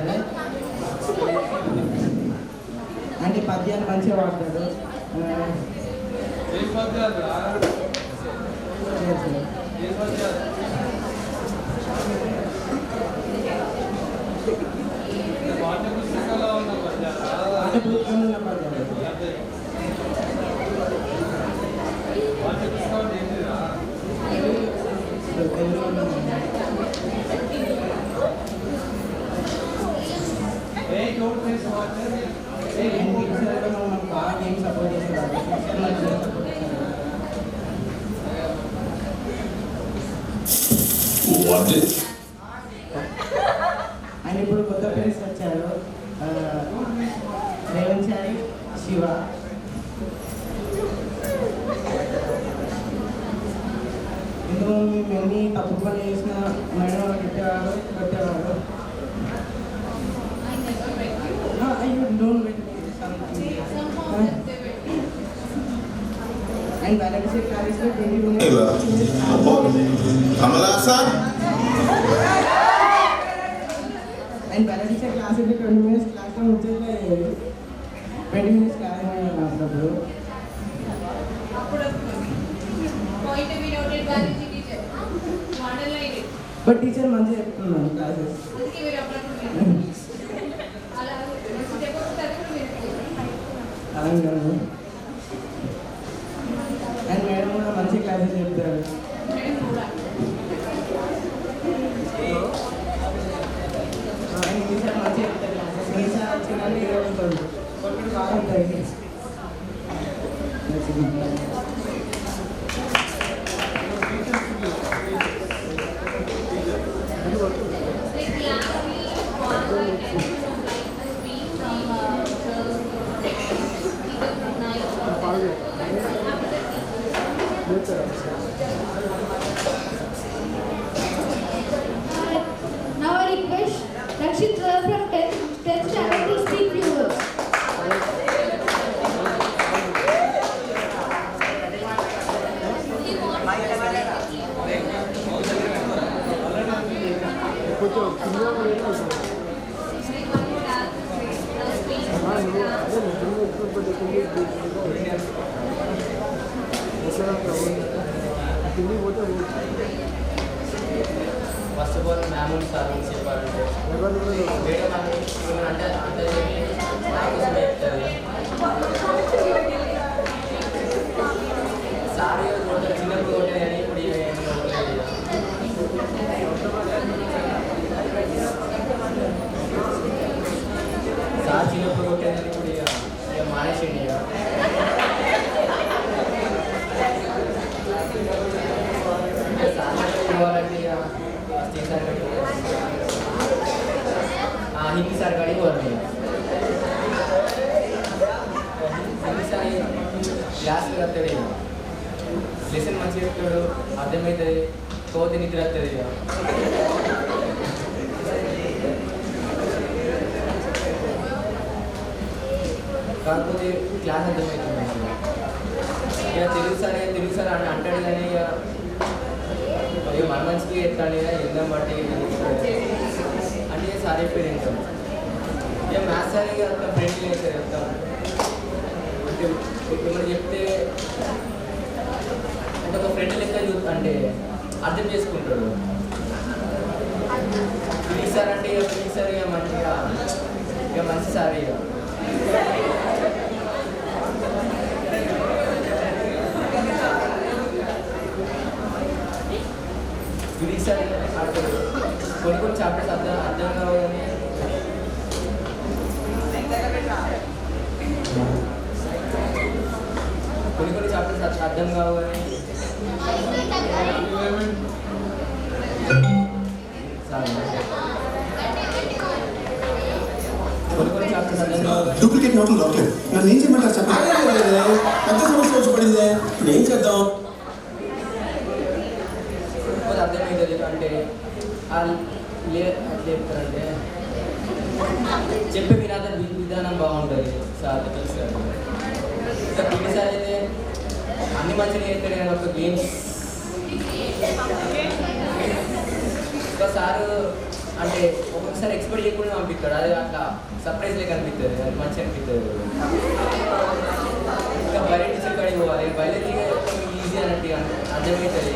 అంటే పద్యాన్ని మంచిగా వాడతాడు. బాగా గేమ్ సపోర్ట్ చేసేవాడు. ఆయన ఇప్పుడు కొత్త ఫ్రెండ్స్ వచ్చారు, రేవంత్ సార్, శివ. ఇందులో మేము ఎన్ని తప్పు పని చేసినా మేడం పెట్టేవాడు. అండ్ బ్యాలెన్స్ క్లాసెస్లో 20 minutes. అండ్ బ్యాలెన్స్ క్లాసెస్లో 20 minutes క్లాస్లో వచ్చేస్తే 20 minutes క్లాస్ అప్పుడు. బట్ టీచర్ మంచిగా చెప్తున్నాను క్లాసెస్. అలాగే అండ్ మేడం కూడా మంచి క్లాసెస్ చెప్తారు. అండ్ ఈసారి మంచిగా చెప్తారు క్లాసెస్. ఈసారి వచ్చిందంటే ఉంటాడు, కొట్టుడు బాగుంటుంది. Now I request Rakshit from 10th standard to speak few words. First of all ma'am sir చెప్పారంటే మేడం అంటే అంటే నాకోసం చెప్తుంది సార్ చిన్నప్పుడు కొట్టే కానీ ఇప్పుడు సార్ చిన్నప్పుడు కొట్టేదని ఇప్పుడు ఇక మానేసిండి ఇక ఇవ్వాలంటే హిందీ సార్ కాడికి పోవాలి హిందీ సార్ క్లాస్కి వస్తాడు లెసన్ మంచిగా చెప్తాడు అర్థమవుతుంది కోతి నిద్ర వస్తుంది ఇక కాకపోతే క్లాస్ అర్థమవుతుంది ఇక తెలుగు సార్ అని అంటాడు కానీ ఇక మన మంచికి ఎత్తాడు ఎందాం బట్టి అంటే సార్ చెప్పేది ఏంటాం ఇక మ్యాథ్స్ సార్ ఇక అంత ఫ్రెండ్లీ అవుతారు చెప్తాం అంటే ఏమైనా చెప్తే అంటే ఒక ఫ్రెండ్ లెక్క అంటే అర్థం చేసుకుంటాడు ఫిజిక్స్ సార్ అంటే ఇక ఫిజిక్స్ సార్ ఇక మంచిగా ఇక మంచి సార్ ఇక ఫిజిక్స్ సార్ ఆడతాడు కొన్ని చాప్టర్స్ అర్థం కావాలని కొన్ని చాప్టర్స్ అర్థం కావాలని కొన్ని చాప్టర్స్ అర్థం కావాలి డూప్లికేట్ నోట్లు దొరకలేదు నన్ను ఏం చేయమంటారు చెప్పండి పెద్ద సమస్య వచ్చి పడిందే ఇప్పుడు ఏం చేద్దాం అర్థమవుతుంది అంటే చెప్తారంటే చెప్పే విధానం బాగుంటుంది సార్ తెలుసు ఇంకా పీటీ సార్ అయితే అన్ని మంచిగా చేస్తాడు కానీ ఒక గేమ్స్ ఇంకా సారు అంటే ఒక్కొక్కసారి ఎక్స్పెక్ట్ చేయకుండా పంపిస్తాడు అది అట్లా సర్ప్రైజ్ లేక అనిపిస్తుంది అది మంచి అనిపిస్తుంది ఇంకా బయట టీచర్ కాడికి పోవాలి బయట ఈజీ అన్నట్టు అర్థమవుతుంది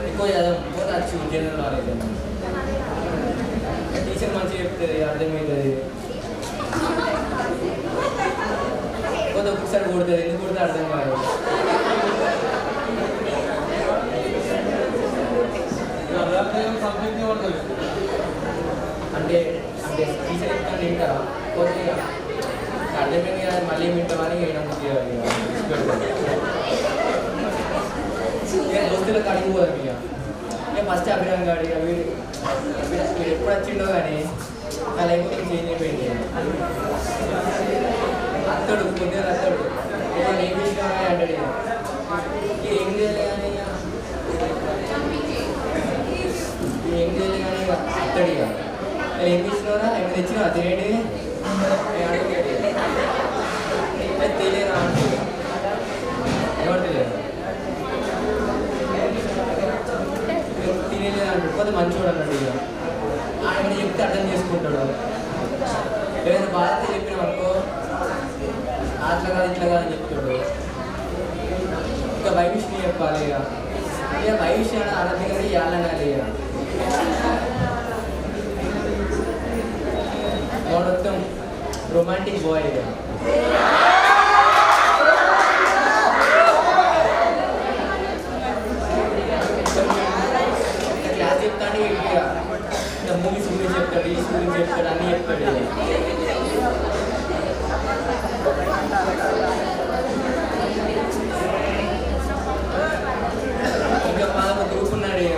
ఎక్కువ చదవకపోతే వచ్చు జనరల్ నాలెడ్జ్ టీచర్ మంచిగా చెప్తుంది అర్థమవుతుంది కొంత ఒకసారి కొడుతుంది ఎందుకు కొడితే అర్థం కాదు అంటే అంటే టీచర్ చెప్తాను వింటా పోతే అర్థమైంది కదా మళ్ళీ వింటామని ఇక దోస్తుల కాడికి పోదాం ఇక ఫస్ట్ అభిరామ్ గాడి ఇక వీడు ఎప్పుడు వచ్చిండో కానీ నా లైఫ్ చేంజ్ అయిపోయింది అత్తడు కొద్దిగా అత్తడు ఏం చేసినా అంటాడు ఏం చేయాలి కానీ ఏం చేయాలి కానీ అత్తడు ఇక ఏం చేసినారా ఏమి తెచ్చినా తినేది తెలియదా అంటే ఎవరు తెలియదు తినేది అంటాడు కొంత మంచివాడు అన్నాడు ఇక ఆయన చెప్తే అర్థం చేసుకుంటాడు ఏదైనా బాధ్యత చెప్పినాం అనుకో అట్లా కాదు ఇట్లా కాదని చెప్తాడు ఇంకా వైవిష్ని చెప్పాలి ఇక వైవిష్ అని అర్థం కానీ ఇవ్వాలనాలి ఇక మొత్తం రొమాంటిక్ బాయ్ ఇక క్లాస్ చెప్తాడు ఇక మూవీస్ గురించి చెప్తాడు ఈ గురించి చెప్తాడు అన్నీ చెప్తాడు ఇంకా మాకు గ్రూప్ ఉన్నాడు ఇక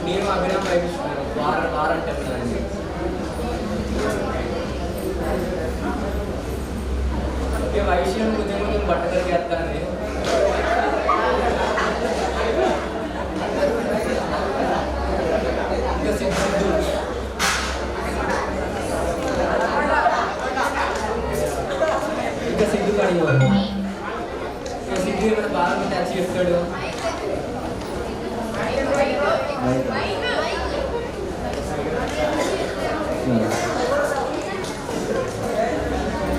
నేను అభిరామ్ వైవిస్తున్నాను వారంటే ఇక వైవిష్యం కొంచెం కొంచెం బట్టలకి వేస్తాను ఇంకా సిద్ధు ఇంకా సిద్ధు కాడి ఇంకా సిద్ధు ఏమైనా బాగా టచ్ చేస్తాడు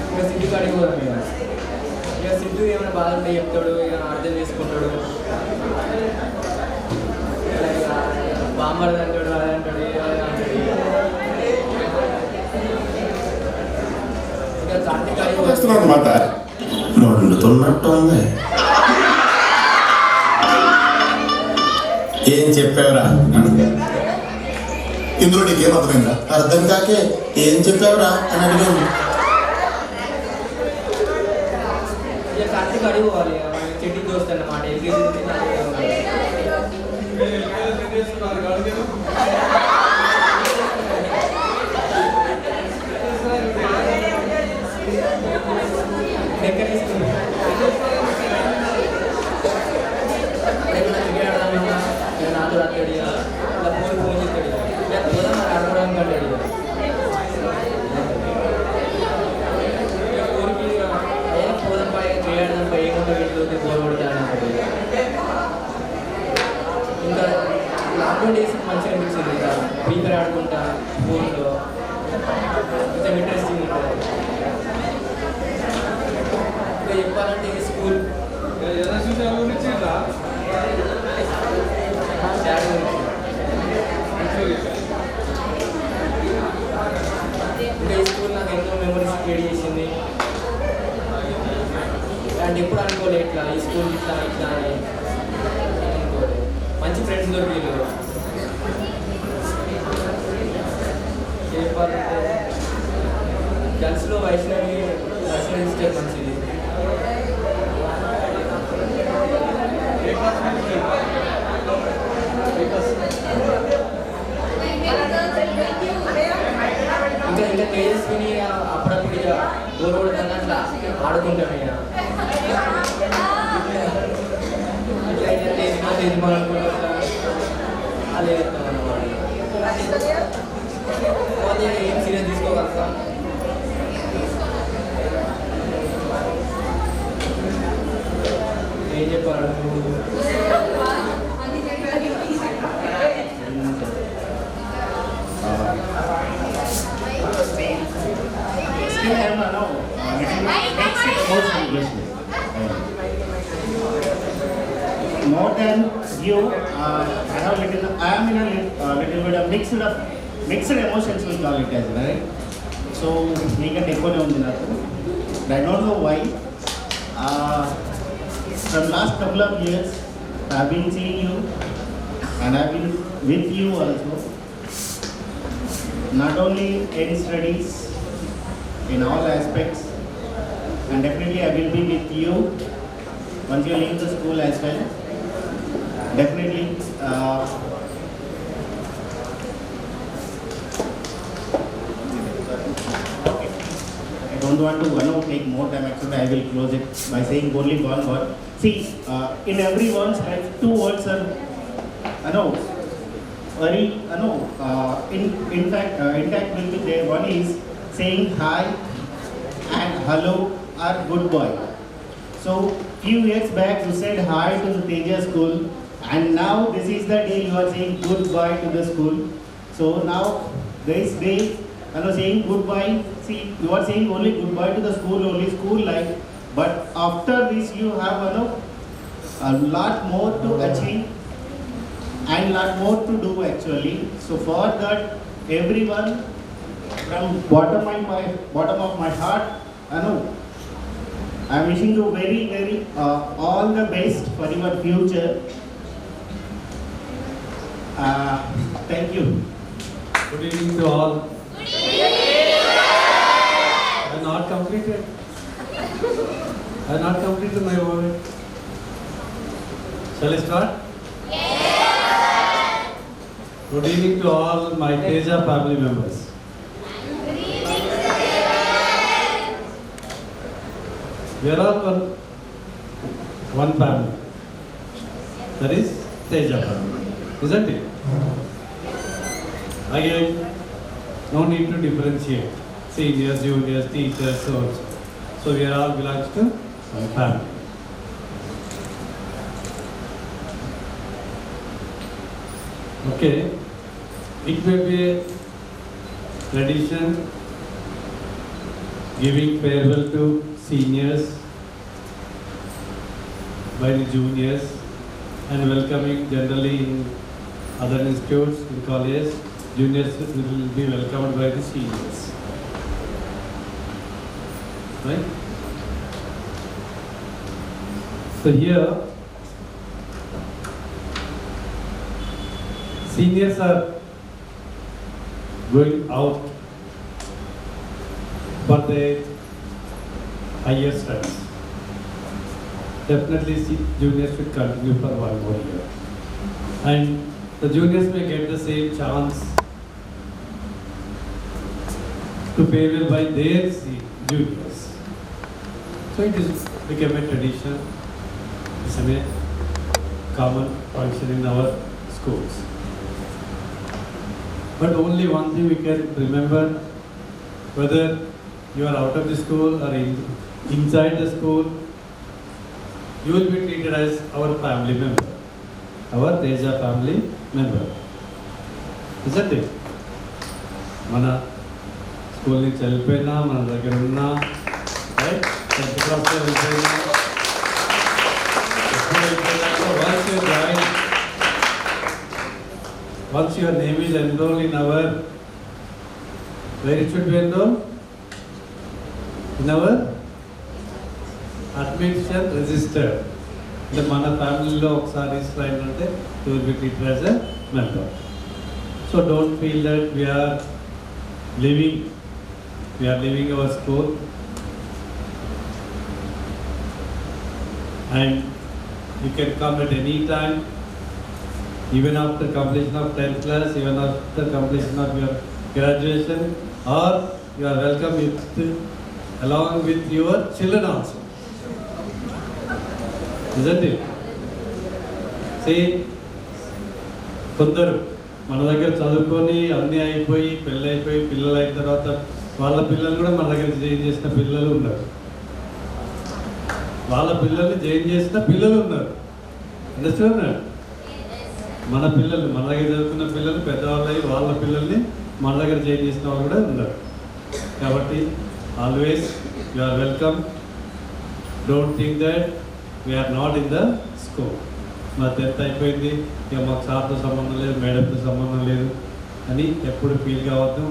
ఇంకా సిద్ధు కాడికి పోదాం ఇక సిద్ధు ఏమైనా బాధ ఉంటే చెప్తాడు, ఇక అర్థం చేసుకుంటాడు. బామ్మర్ది అంటాడు, అది అంటాడు, అది అంటాడు. ఇక కార్తీక్ అన్నమాట మండుతున్నట్టు ఉంది. ఏం చెప్పావురా? ఇందులో నీకేం అర్థమైందా? అర్థం కాకే ఏం చెప్పావురా అని అడిగాను. ఇక కార్తీక్ అడిగిపోవాలి, చెట్టు దోస్తు అన్నమాట. ఎల్కేజీ నాతో అత్తడి ఇలా ఫోన్ చేస్తాడు, ఇలా పోదాం మరి ఆడుకోవడానికి అంటాడు. ఊరికి అయ్యా పోదాం పై చేయడం పై ఏముంటే వీటితో బోర్ కొడతాడు అంటాడు. ఇంకా లాక్డౌన్ డేస్ మంచిగా అనిపించింది. ఇంకా ఫ్రీ ఫైర్ ఆడుకుంటా ఫోన్లో కొంచెం ఇంట్రెస్టింగ్ ఉంటుంది. ఇంకా చెప్పాలంటే స్కూల్ ఇంకా ఈ స్కూల్ నాకు ఎన్నో మెమరీస్ క్రియేట్ చేసింది. అండ్ ఎప్పుడు అనుకోలే ఇట్లా ఈ స్కూల్ ఇట్లా ఇట్లా అని అనుకోలే. మంచి ఫ్రెండ్స్ దొరికిరు. చెప్పాలంటే గర్ల్స్లో వైష్ణవి సిస్టర్ మంచిది. ఇంకా ఇంకా తేజస్విని అప్పుడప్పుడు ఇక బోర్ కొడుతుంది అట్లా ఆడుకుంటాం. ఇక ఇట్లా అయితే యజమాని అనుకుంటా అలా చేస్తాం అన్నమాట. ఏం సీరియస్ తీసుకోగలుగుతాం. ఏం చెప్పారు? More than you, I have little. I am in a little bit of mixed emotions we call it as, right? So we can take on the nature. I don't know why. From last couple of years, I have been seeing you, and I have been with you also. Not only in studies, in all aspects, and definitely I will be with you once you leave the school as well. Definitely. I don't want to take more time. Actually, I will close it by saying only one word. See, in everyone's life, two words are, very, intact will be there. One is saying hi and hello or goodbye. So, few years back you said hi to the Teja school, and now this is the day you are saying goodbye to the school. So now this day, saying goodbye. See, you are saying only goodbye to the school, only school life. But after this, you have a lot more to achieve and lot more to do actually. So for that, everyone from bottom of my heart, I am wishing you very, very all the best for your future. Thank you. Good evening to all. Good evening. I have not completed my word. Shall I start? Yes. Good evening to all my Teja family members. We are all one family. That is Teja family, isn't it? Again, no need to differentiate seniors, juniors, teachers, so we are all belongs to one family. Okay, it may be a tradition giving farewell to seniors by the juniors and welcoming generally in other institutes, in colleges, juniors will be welcomed by the seniors. Right? So here, seniors are going out for their higher studies. Definitely juniors should continue for 1 more year. And the juniors may get the same chance to farewell by their juniors. So it is become a tradition, it's a common function in our schools. But only one thing we can remember, whether you are out of the school or inside the school, you will be treated as our family member, our Teja family member. Isn't it? Mana school ni chelpena, mana dagarunna, right? 10th class lo velpena. Once your name is enrolled in our, where it should be enrolled? In our admission register. The mana family lo okkari slide ante you will be treated as a member. So don't feel that we are leaving our school, and you can come at any time, even after completion of 10th class, even after completion of your graduation, or you are welcome along with your children also. Isn't it? See, కొందరు మన దగ్గర చదువుకొని అన్నీ అయిపోయి పెళ్ళి అయిపోయి పిల్లలు అయిన తర్వాత వాళ్ళ పిల్లలు కూడా మన దగ్గర జాయిన్ చేసిన పిల్లలు ఉన్నారు. వాళ్ళ పిల్లల్ని జాయిన్ చేసిన పిల్లలు ఉన్నారు. అండర్స్టాండ్? మన పిల్లలు మన దగ్గర చదువుకున్న పిల్లలు పెద్దవాళ్ళు అయ్యి వాళ్ళ పిల్లల్ని మన దగ్గర జాయిన్ చేసిన వాళ్ళు కూడా ఉన్నారు. కాబట్టి always you are welcome. Don't think that we are not in the school. మా 10th అయిపోయింది, ఇక మాకు సార్తో సంబంధం లేదు, మేడంతో సంబంధం లేదు అని ఎప్పుడు ఫీల్ కావద్దు.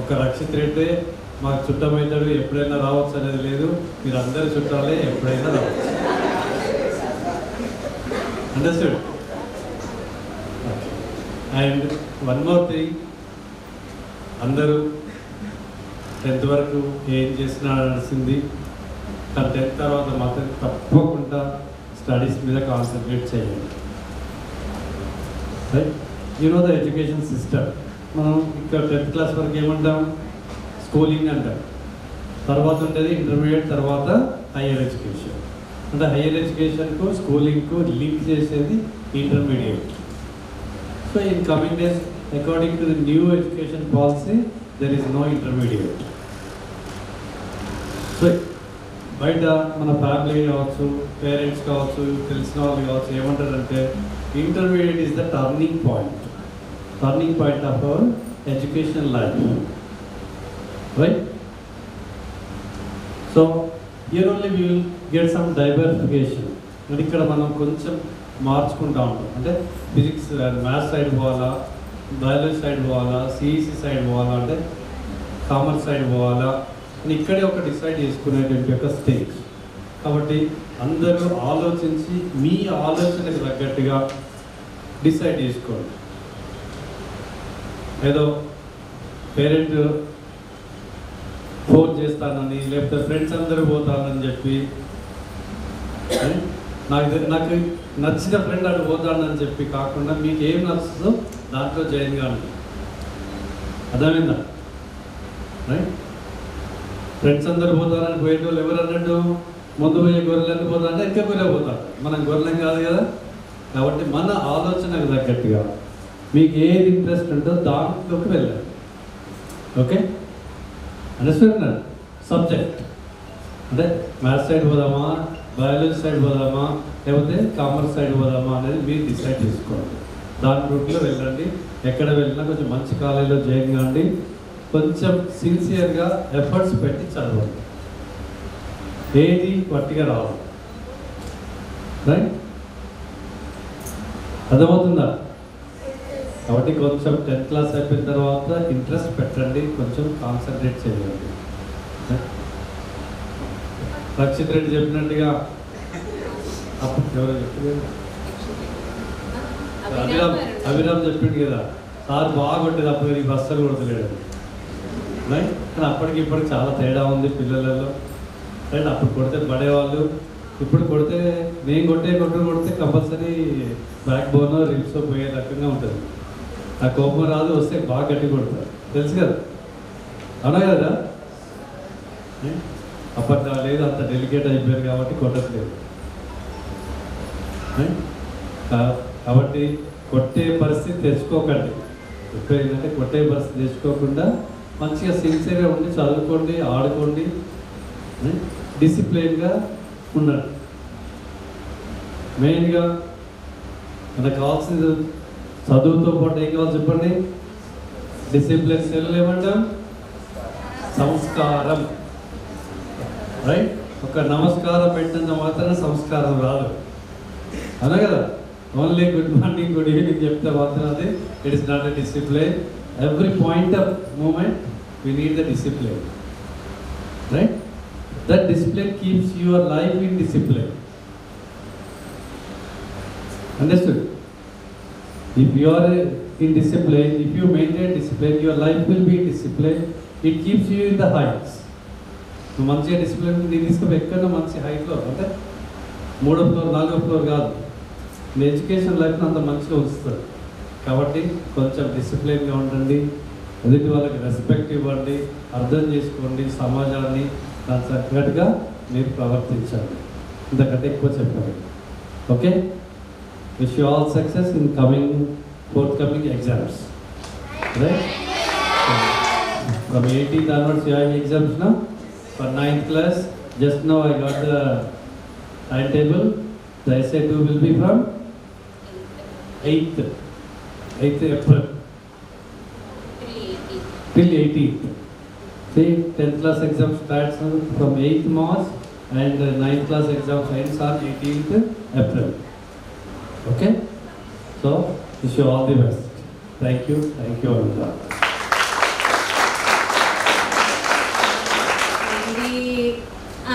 ఒక రక్షిత్ రెడ్డి మాకు చుట్టమవుతాడు, ఎప్పుడైనా రావచ్చు అనేది లేదు. మీరు అందరు చుట్టాలే, ఎప్పుడైనా రావచ్చు. Understood? And one more thing, అందరూ 10th వరకు ఏం చేసినా నడిచింది, కానీ 10th తర్వాత మాత్రం తప్పకుండా స్టడీస్ మీద కాన్సన్ట్రేట్ చేయండి. Right? You know the education system. మనం ఇక్కడ 10th క్లాస్ వరకు ఏమంటాం? స్కూలింగ్ అంటాం. తర్వాత ఉండేది ఇంటర్మీడియట్, తర్వాత హయ్యర్ ఎడ్యుకేషన్. అంటే హయ్యర్ ఎడ్యుకేషన్కు స్కూలింగ్కు లింక్ చేసేది intermediate. So in coming days, according to the new education policy, there is no intermediate. So బయట మన ఫ్యామిలీ కావచ్చు, పేరెంట్స్ కావచ్చు, తెలిసిన వాళ్ళు కావచ్చు, ఏమంటారంటే intermediate is the turning point of our education life. Right? So here only we will get some diversification. అంటే ఇక్కడ మనం కొంచెం మార్చుకుంటూ ఉంటాం. అంటే ఫిజిక్స్ మ్యాథ్స్ సైడ్ పోవాలా, బయాలజీ సైడ్ పోవాలా, సిఈసి సైడ్ పోవాలా, అంటే కామర్స్ సైడ్ పోవాలా అని ఇక్కడే ఒక డిసైడ్ చేసుకునేటువంటి ఒక స్టేజ్. కాబట్టి అందరూ ఆలోచించి మీ ఆలోచనకు తగ్గట్టుగా డిసైడ్ చేసుకోండి. ఏదో పేరెంట్ ఫోన్ చేస్తానని, లేకపోతే ఫ్రెండ్స్ అందరూ పోతానని చెప్పి, నాకు నచ్చిన ఫ్రెండ్ అటు పోతానని చెప్పి కాకుండా మీకు ఏం నచ్చుతుందో దాంట్లో జాయిన్ కాండి. అర్థమైందా? రైట్? ఫ్రెండ్స్ అందరూ పోతారని పోయేటోళ్ళు ఎవరు అన్నట్టు? ముందు పోయే గొర్రెలన్నీ పోతారంటే ఇంకా గొర్రె పోతారు. మనం గొర్రెలం కాదు కదా. కాబట్టి మన ఆలోచనకు తగ్గట్టుగా మీకు ఏది ఇంట్రెస్ట్ ఉందో దాంట్లోకి వెళ్ళండి. ఓకే? అండర్స్టాండ్? సబ్జెక్ట్ అంటే మ్యాథ్స్ సైడ్ పోదామా, బయాలజీ సైడ్ పోదామా, లేకపోతే కామర్స్ సైడ్ పోదామా అనేది మీరు డిసైడ్ చేసుకోండి. దాని రూట్లో వెళ్ళండి. ఎక్కడ వెళ్ళినా కొంచెం మంచి కాలేజీలో జాయిన్ కాండి. కొంచెం సిన్సియర్గా ఎఫర్ట్స్ పెట్టి చదవండి. ఏది పట్టిగా రావు. రైట్? అర్థమవుతుందా? కాబట్టి కొంచెం 10th క్లాస్ అయిపోయిన తర్వాత ఇంట్రెస్ట్ పెట్టండి, కొంచెం కాన్సన్ట్రేట్ చేయండి. రక్షిత్ రెడ్డి చెప్పినట్టుగా అప్పుడు ఎవరో చెప్పారు, అభిరామ్ చెప్పిండు కదా, సార్ బాగా కొట్టేది అప్పుడు ఈ బస్సులు కొడతలేడు. రైట్? కానీ అప్పటికి ఇప్పటికి చాలా తేడా ఉంది పిల్లలలో. రైట్? అప్పుడు కొడితే పడేవాళ్ళు, ఇప్పుడు కొడితే నేను కొడితే కంపల్సరీ బ్యాక్ బోన్ రిప్స్ పోయే రకంగా ఉంటుంది. ఆ కోపం రాదు, వస్తే బాగా గట్టి కొడతారు, తెలుసు కదా, అవునా కదా? అప్పట్లో లేదు, అంత డెలికేట్ అయిపోయారు కాబట్టి కొట్టట్లేదు. కాబట్టి కొట్టే పరిస్థితి తెచ్చుకోకండి. ఇప్పుడు ఏంటంటే కొట్టే పరిస్థితి తెచ్చుకోకుండా మంచిగా సిన్సియర్గా ఉండి చదువుకోండి, ఆడుకోండి, డిసిప్లిన్గా ఉండండి. మెయిన్గా మనకు కావాల్సింది చదువుతో పాటు ఏం కావాలి చెప్పండి? డిసిప్లిన్. తెలుగులో ఏమంటాం? సంస్కారం. రైట్? ఒక నమస్కారం పెట్టినంత మాత్రం సంస్కారం రాదు, అలా కదా? Only good morning, good evening చెప్తే మాత్రం అది it is not a discipline. Every point of moment we need the discipline. Right? That discipline keeps your life in discipline. Understood? If you are in discipline, if you maintain discipline, your life will be in discipline. It keeps you in the heights. నువ్వు మంచిగా discipline తీసుకుని ఎక్కడో మంచి హైట్లో, అంటే 3వ floor 4వ floor కాదు, మీ ఎడ్యుకేషన్ లైఫ్ని అంత మంచిగా ఉంచుతారు. కాబట్టి కొంచెం డిసిప్లిన్గా ఉండండి, ఎదుటి వాళ్ళకి రెస్పెక్ట్ ఇవ్వండి, అర్థం చేసుకోండి సమాజాన్ని, దాని తగ్గట్టుగా మీరు ప్రవర్తించాలి. ఇంతకంటే ఎక్కువ చెప్పాలి. Okay? Wish you all success in forthcoming exams. Right? From 18th onwards you have exams now. For 9th class, just now I got the timetable. The SA2 will be from 8th April till 18th. See, 10th class exam starts from 8th March and 9th class exams ends on 18th April. Okay? So, wish you all the best. Thank you all.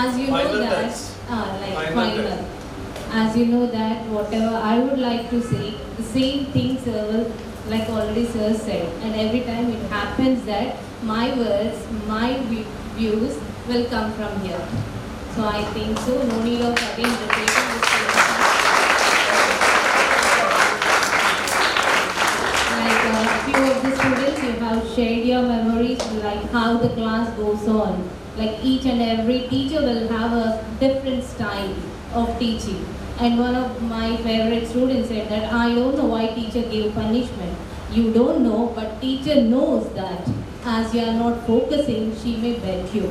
As you know that, final. As you know that, whatever I would like to say, the same things like already sir said, and every time it happens that my words, my views will come from here. So I think so, no need of again repeating this. Few of the students, you have shared your memories, like how the class goes on. Like each and every teacher will have a different style of teaching. And one of my favorite students said that, I don't know why teacher gave punishment. You don't know, but teacher knows that as you are not focusing, she may beg you.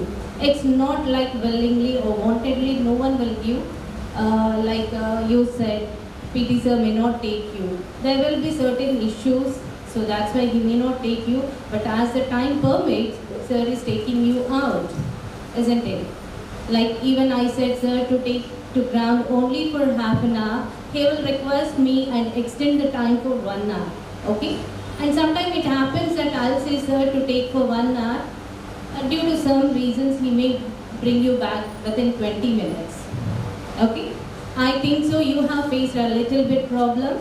It's not like willingly or wantedly, no one will give. You said, PT sir may not take you. There will be certain issues, so that's why he may not take you. But as the time permits, sir is taking you out, isn't it? Like even I said, sir, to take to ground only for half an hour. He will request me and extend the time for 1 hour. Okay? And sometimes it happens that I'll say, sir, to take for 1 hour. Due to some reasons, he may bring you back within 20 minutes. Okay? I think so. You have faced a little bit problem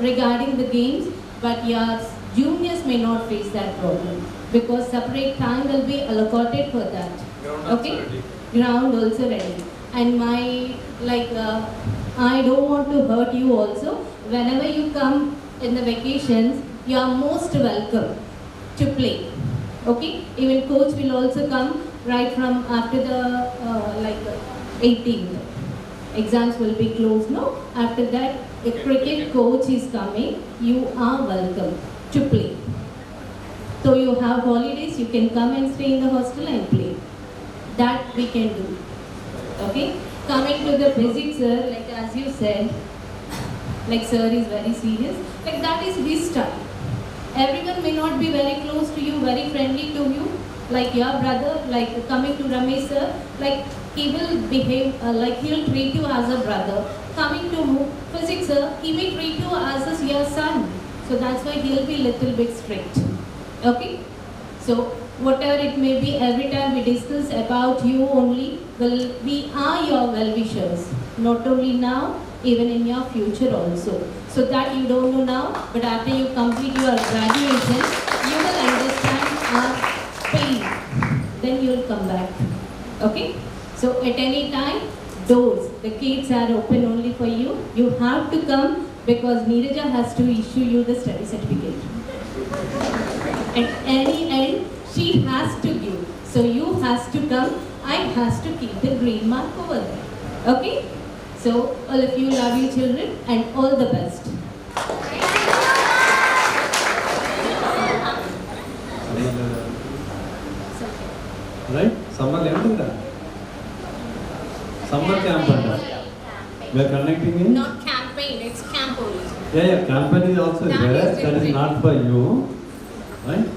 regarding the games, but your juniors may not face that problem because separate time will be allocated for that. Okay? Ground also ready. And I don't want to hurt you also. Whenever you come in the vacations, you are most welcome to play. Okay? Even coach will also come right from after the 18th. Exams will be closed, no? After that, a cricket coach is coming. You are welcome to play. So you have holidays, you can come and stay in the hostel and play. That we can do. Okay? Coming to the physics, sir, like as you said, like sir is very serious. Like that is his style. Everyone may not be very close to you, very friendly to you. Like your brother, like coming to Ramesh sir, like he will behave like he will treat you as a brother. Coming to physics, he may treat you as your son. So that's why he'll be little bit strict. Okay? So whatever it may be, every time we discuss about you only, we are your well-wishers. Not only now, even in your future also. So that you don't know now, but after you complete your graduation, you will understand our pain. Then you will come back. Okay? So at any time, doors, the gates are open only for you. You have to come because Neeraja has to issue you the study certificate. At any end, she has to give. So you has to come, I has to keep the green mark over there. Okay? So all of you love you children and all the best. Right? Summer level. Summer camp. We are connecting in. Not campaign, it's campus. Yeah, campaign is also That there. is That is different. not for you. Right?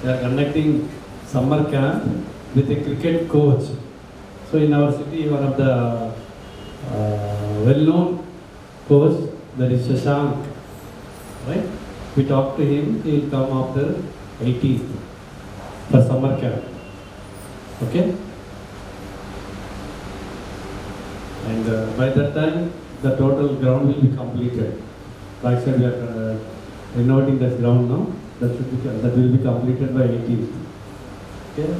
We are conducting summer camp with a cricket coach. So in our city, one of the well-known coach, that is Shashank. Right? We talked to him. He will come after 18th for summer camp. Okay? And by that time, the total ground will be completed. Like I said, we are renovating that ground now. That will be completed by 18th. Okay?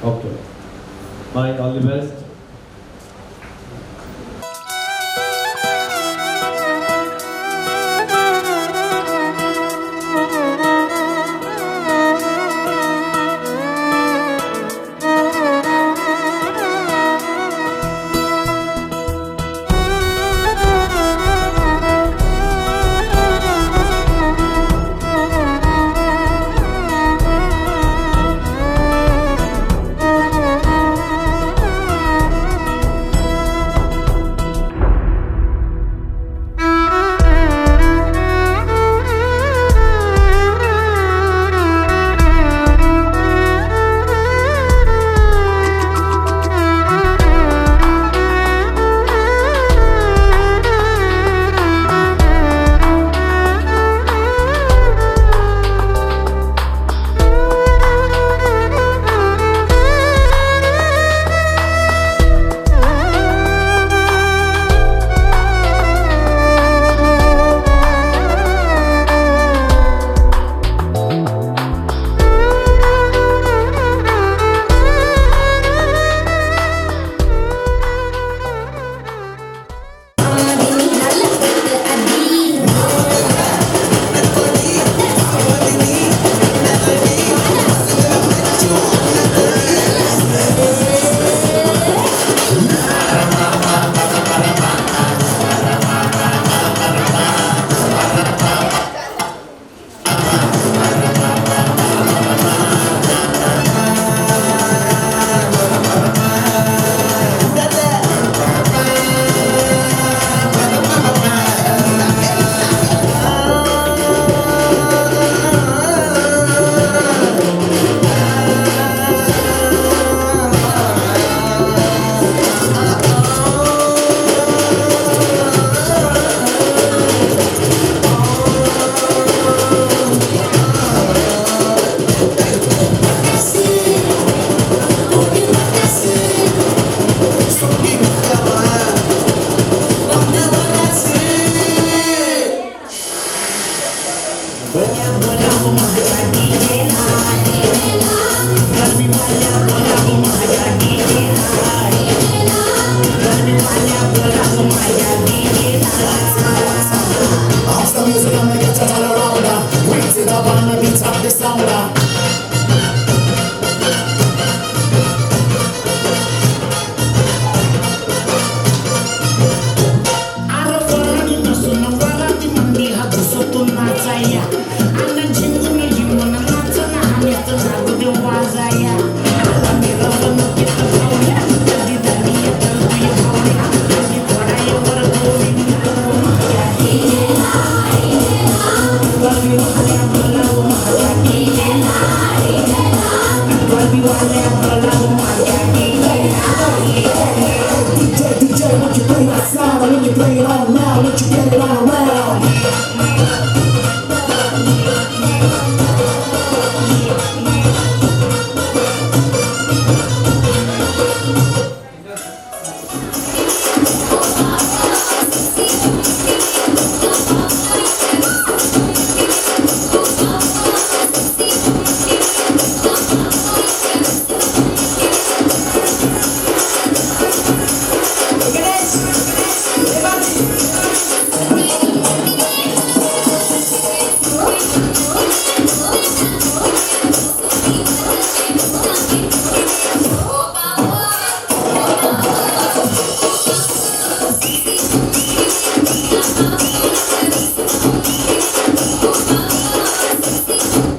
Okay. Bye. All the best. Saya playing